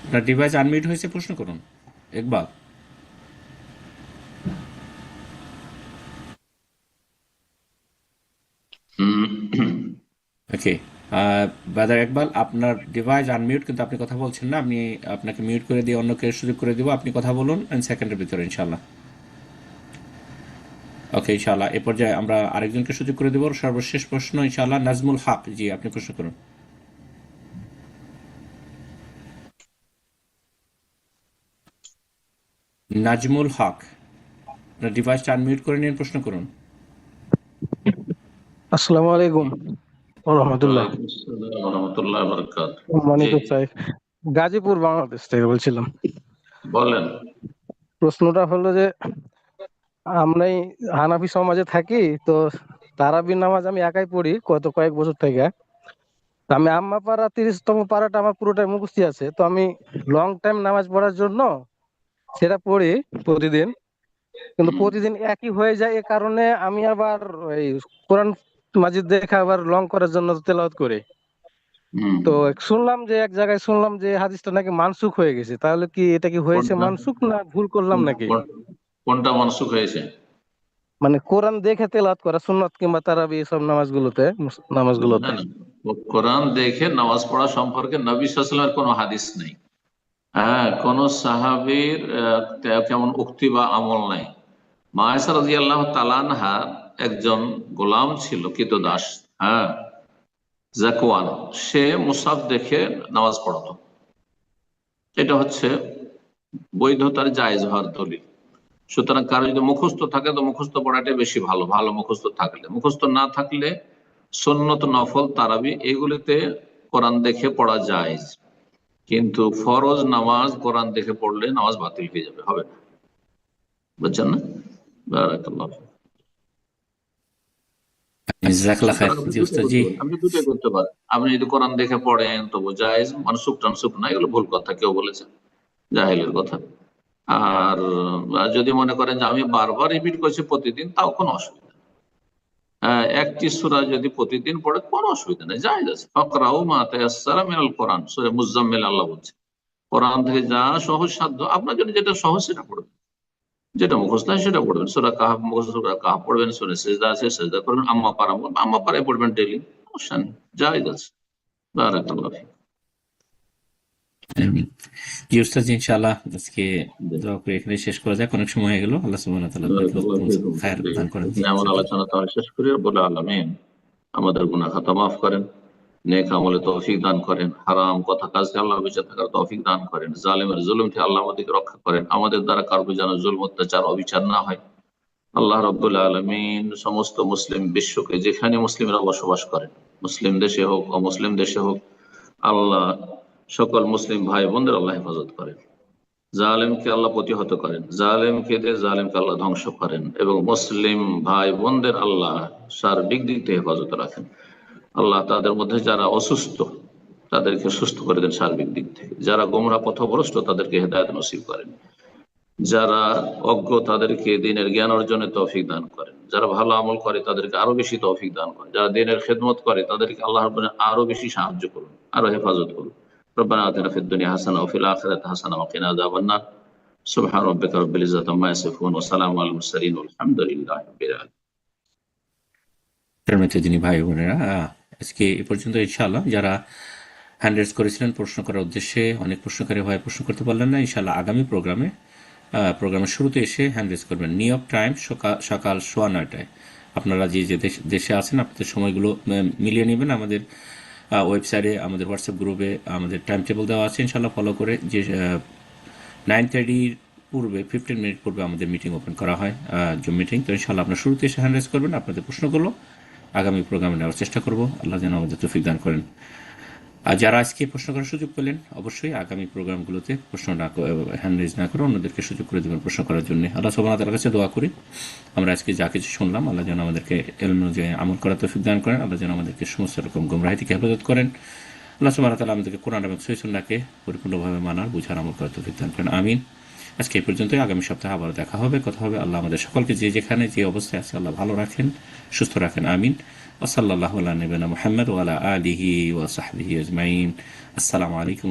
আপনার ডিভাইস আনমিউট হয়েছে, প্রশ্ন করুন ইকবাল। ওকে, ব্রাদার ইকবাল, আপনার ডিভাইস আনমিউট, কিন্তু আপনি কথা বলছেন না। আমি আপনাকে মিউট করে দিয়ে অন্য কেউ সুযোগ করে দিব, আপনি কথা বলুন 1 সেকেন্ডের ভিতরে ইনশাআল্লাহ। ওকে, ইনশাআল্লাহ। এ পর্যায়ে আমরা আরেকজনকে সুযোগ করে দেব। সর্বশেষ প্রশ্ন ইনশাআল্লাহ নাজমুল হক। জি, আপনি প্রশ্ন করুন। নাজমুল হক, আপনার ডিভাইসটা আনমিউট করে নিন, প্রশ্ন করুন। আসসালামু আলাইকুম ওয়া রাহমাতুল্লাহ। ওয়ালাইকুম আসসালাম ওয়া রাহমাতুল্লাহি ওয়া বারাকাতুহু। জি, সম্মানিত স্যার, গাজীপুর বাংলাদেশ থেকে বলছিলাম। বলেন। প্রশ্নটা হলো যে আমরা এই হানাফি সমাজে থাকি, তো তারাবির নামাজ আমি একাই পড়ি কয়েক বছর থেকে। তো আমি আম্মা পাড়া 30তম পাড়াটা আমার পুরোটাই মুখস্থ আছে, তো আমি লং টাইম নামাজ পড়ার জন্য সেটা পড়ি প্রতিদিন, কিন্তু প্রতিদিন একই হয়ে যায়। এ কারণে আমি আবার এই কোরআন মাজিদ দেখে আবার লং করার জন্য তেলাওয়াত করি। তো শুনলাম যে এক জায়গায় শুনলাম যে হাদিসটা নাকি মানসুখ হয়ে গেছে, তাহলে কি এটা কি হয়েছে কোনটা মানসুখ না ভুল করলাম নাকি? কোনটা মানসুখ হয়েছে? মানে কোরআন দেখে তেলাওয়াত করা সুন্নাত কিংবা তারাবি এসব নামাজগুলোতে না, কোরআন দেখে নামাজ পড়া সম্পর্কে নবী সাল্লাল্লাহু আলাইহি ওয়াসাল্লামের কোনো হাদিস নেই। হ্যাঁ, কোন সাহাবীর কেমন উক্তি বা আমল নাই। মা আয়েশা রাদিয়াল্লাহু তাআলা আনহা একজন গোলাম ছিল, কৃতদাস, হ্যাঁ, জাকওয়ান, সে মুসাফ দেখে নামাজ পড়াতো। এটা হচ্ছে বৈধতার জায়েজ হওয়ার দলিল। সুতরাং কারো যদি মুখস্থ থাকে তো মুখস্থ পড়াটাই বেশি ভালো, ভালো মুখস্থ থাকলে। মুখস্থ না থাকলে সুন্নত, নফল, তারাবি এগুলিতে কোরআন দেখে পড়া যায়, কিন্তু ফরজ নামাজ কোরআন দেখে পড়লে নামাজ বাতিল হয়ে যাবে, হবে না। বুঝছেন না? বারাকাল্লাহ। জাযাকাল্লাহ খায়ের। জি উস্তাদ জি। আপনি দুটোই করতে পারেন। আপনি যদি কোরআন দেখে পড়েন তবু জায়েজ, মানসুখ টানসুখ না, এগুলো ভুল কথা, কেউ বলেছে, জাহেলের কথা। আর যদি মনে করেন যে আমি বারবার রিপিট করছি প্রতিদিন, তাও কোনো অসুবিধা নেই। একটি সূরা যদি প্রতিদিন পড়ে কোনো অসুবিধা নেই, জায়েজ আছে। ফাকরাউ মা তায়াসসারা মিনাল কোরআন, সূরা মুজাম্মিল আল্লাহ বলছে। কোরআন থেকে যা সহজ সাধ্য আপনার জন্য, যেটা সহজ সেটা পড়বেন, যেটা মুখস্থ হয় সেটা পড়বেন। সূরা কাহফ মুখস্থ, সূরা কাহফ পড়বেন, সূরা সিজদা আছে সিজদা করবেন, আম্মা পাড়ায় পড়বেন ডেইলি, সমস্যা নেই, জায়েজ আছে। বারাকাল্লাহ ফিক। আমিন। জি উস্তাদ জি, ইনশাআল্লাহ আজকে দোয়া করে এখানে শেষ করা যাক, অনেক সময় হয়ে গেল। আল্লাহ সুবহানাহু ওয়া তাআলা আপনাকে উত্তম খায়ের দান করেন। এমন আলোচনা তাহলে শেষ করি। রব্বুল আলামিন আমাদের গুনাহ খাতা মাফ করেন, নেক আমলে তৌফিক দান করেন, হারাম কথা কাজ থেকে আল্লাহ বেঁচে থাকার তৌফিক দান করেন, জালেমের জুলুম থেকে আল্লাহ আমাদেরকে রক্ষা করেন, আমাদের দ্বারা কারো যেন জুলম অত্যাচার অবিচার না হয়। আল্লাহ রাব্বুল আলামিন সমস্ত মুসলিম বিশ্বকে, যেখানে মুসলিমরা বসবাস করেন, মুসলিম দেশে হোক অমুসলিম দেশে হোক, আল্লাহ সকল মুসলিম ভাই বোনদের আল্লাহ হেফাজত করেন, জালেমকে আল্লাহ প্রতিহত করেন, জালেমকে আল্লাহ ধ্বংস করেন, এবং মুসলিম ভাই বোনদের আল্লাহ সার্বিক দিক থেকে হেফাজত রাখেন। আল্লাহ তাদের মধ্যে যারা অসুস্থ তাদেরকে সুস্থ করে দেন সার্বিক দিক থেকে, যারা গোমরা পথভ্রষ্ট তাদেরকে হেদায়েত নসিব করেন, যারা অজ্ঞ তাদেরকে দিনের জ্ঞান অর্জনে তৌফিক দান করেন, যারা ভালো আমল করে তাদেরকে আরো বেশি তৌফিক দান করেন, যারা দিনের খেদমত করে তাদেরকে আল্লাহ আরো বেশি সাহায্য করুন, আরো হেফাজত করুন। ربنا آتنا في الدنيا حسنة وفي الآخرة حسنة وقنا عذاب النار سبحان ربك رب العزة عما يصفون وسلام على المرسلين والحمد لله رب العالمين। যিনি ভাই বোনেরা, আজকে এই পর্যন্ত। ইনশাআল্লাহ যারা হ্যান্ড রেজ করেছিলেন প্রশ্ন করার উদ্দেশ্যে, অনেক প্রশ্নকারী ভাই প্রশ্ন করতে পারলেন না, ইনশাআল্লাহ আগামী প্রোগ্রামের শুরুতে এসে হ্যান্ড রেজ করবেন। নিউ ইয়র্ক টাইম সকাল 9:15টায়। আপনারা যে যে দেশে আছেন আপনাদের সময়গুলো মিলিয়ে নেবেন। আমাদের ওয়েবসাইটে, আমাদের হোয়াটসঅ্যাপ গ্রুপে আমাদের টাইম টেবিল দেওয়া আছে, ইনশাআল্লাহ ফলো করে। যে 9:30 পূর্বে 15 মিনিট পূর্বে আমাদের মিটিং ওপেন করা হয়, জুম মিটিং। তো ইনশাআল্লাহ আপনার শুরুতে এসে হ্যান্ড রেজ করবেন, আপনাদের প্রশ্নগুলো আগামী প্রোগ্রামে নেওয়ার চেষ্টা করব। আল্লাহ যেন আমাদের তৌফিক দান করেন। আর যারা আজকে প্রশ্ন করার সুযোগ পেলেন, অবশ্যই আগামী প্রোগ্রামগুলোতে প্রশ্ন না হ্যান্ড রেজ না করে অন্যদেরকে সুযোগ করে দেবেন প্রশ্ন করার জন্য। আল্লাহ সুবহানাহু ওয়া তাআলার কাছে দোয়া করি আমরা আজকে যা কিছু শুনলাম, আল্লাহ যেন আমাদেরকে ইলম অনুযায়ী আমল করার তৌফিক দান করেন। আল্লাহ যেন আমাদেরকে সমস্ত রকম গুমরাহি থেকে হেফাজত করেন। আল্লাহ সুবহানাহু ওয়া তাআলা আমাদেরকে কোরআন এবং সহিহ সুন্নাহকে পরিপূর্ণভাবে মানার, বুঝার, আমল করার তৌফিক দান করেন। আমিন। আজকে এই পর্যন্তই। আগামী সপ্তাহে আবার দেখা হবে, কথা হবে। আল্লাহ আমাদের সকলকে যে যেখানে যে অবস্থায় আছে আল্লাহ ভালো রাখেন, সুস্থ রাখেন। আমিন। ওয়া সাল্লাল্লাহু আলা নবিয়িনা মুহাম্মদ ওয়া আলা আলিহি ওয়া সাহবিহি আজমাইন। আসসালামু আলাইকুম।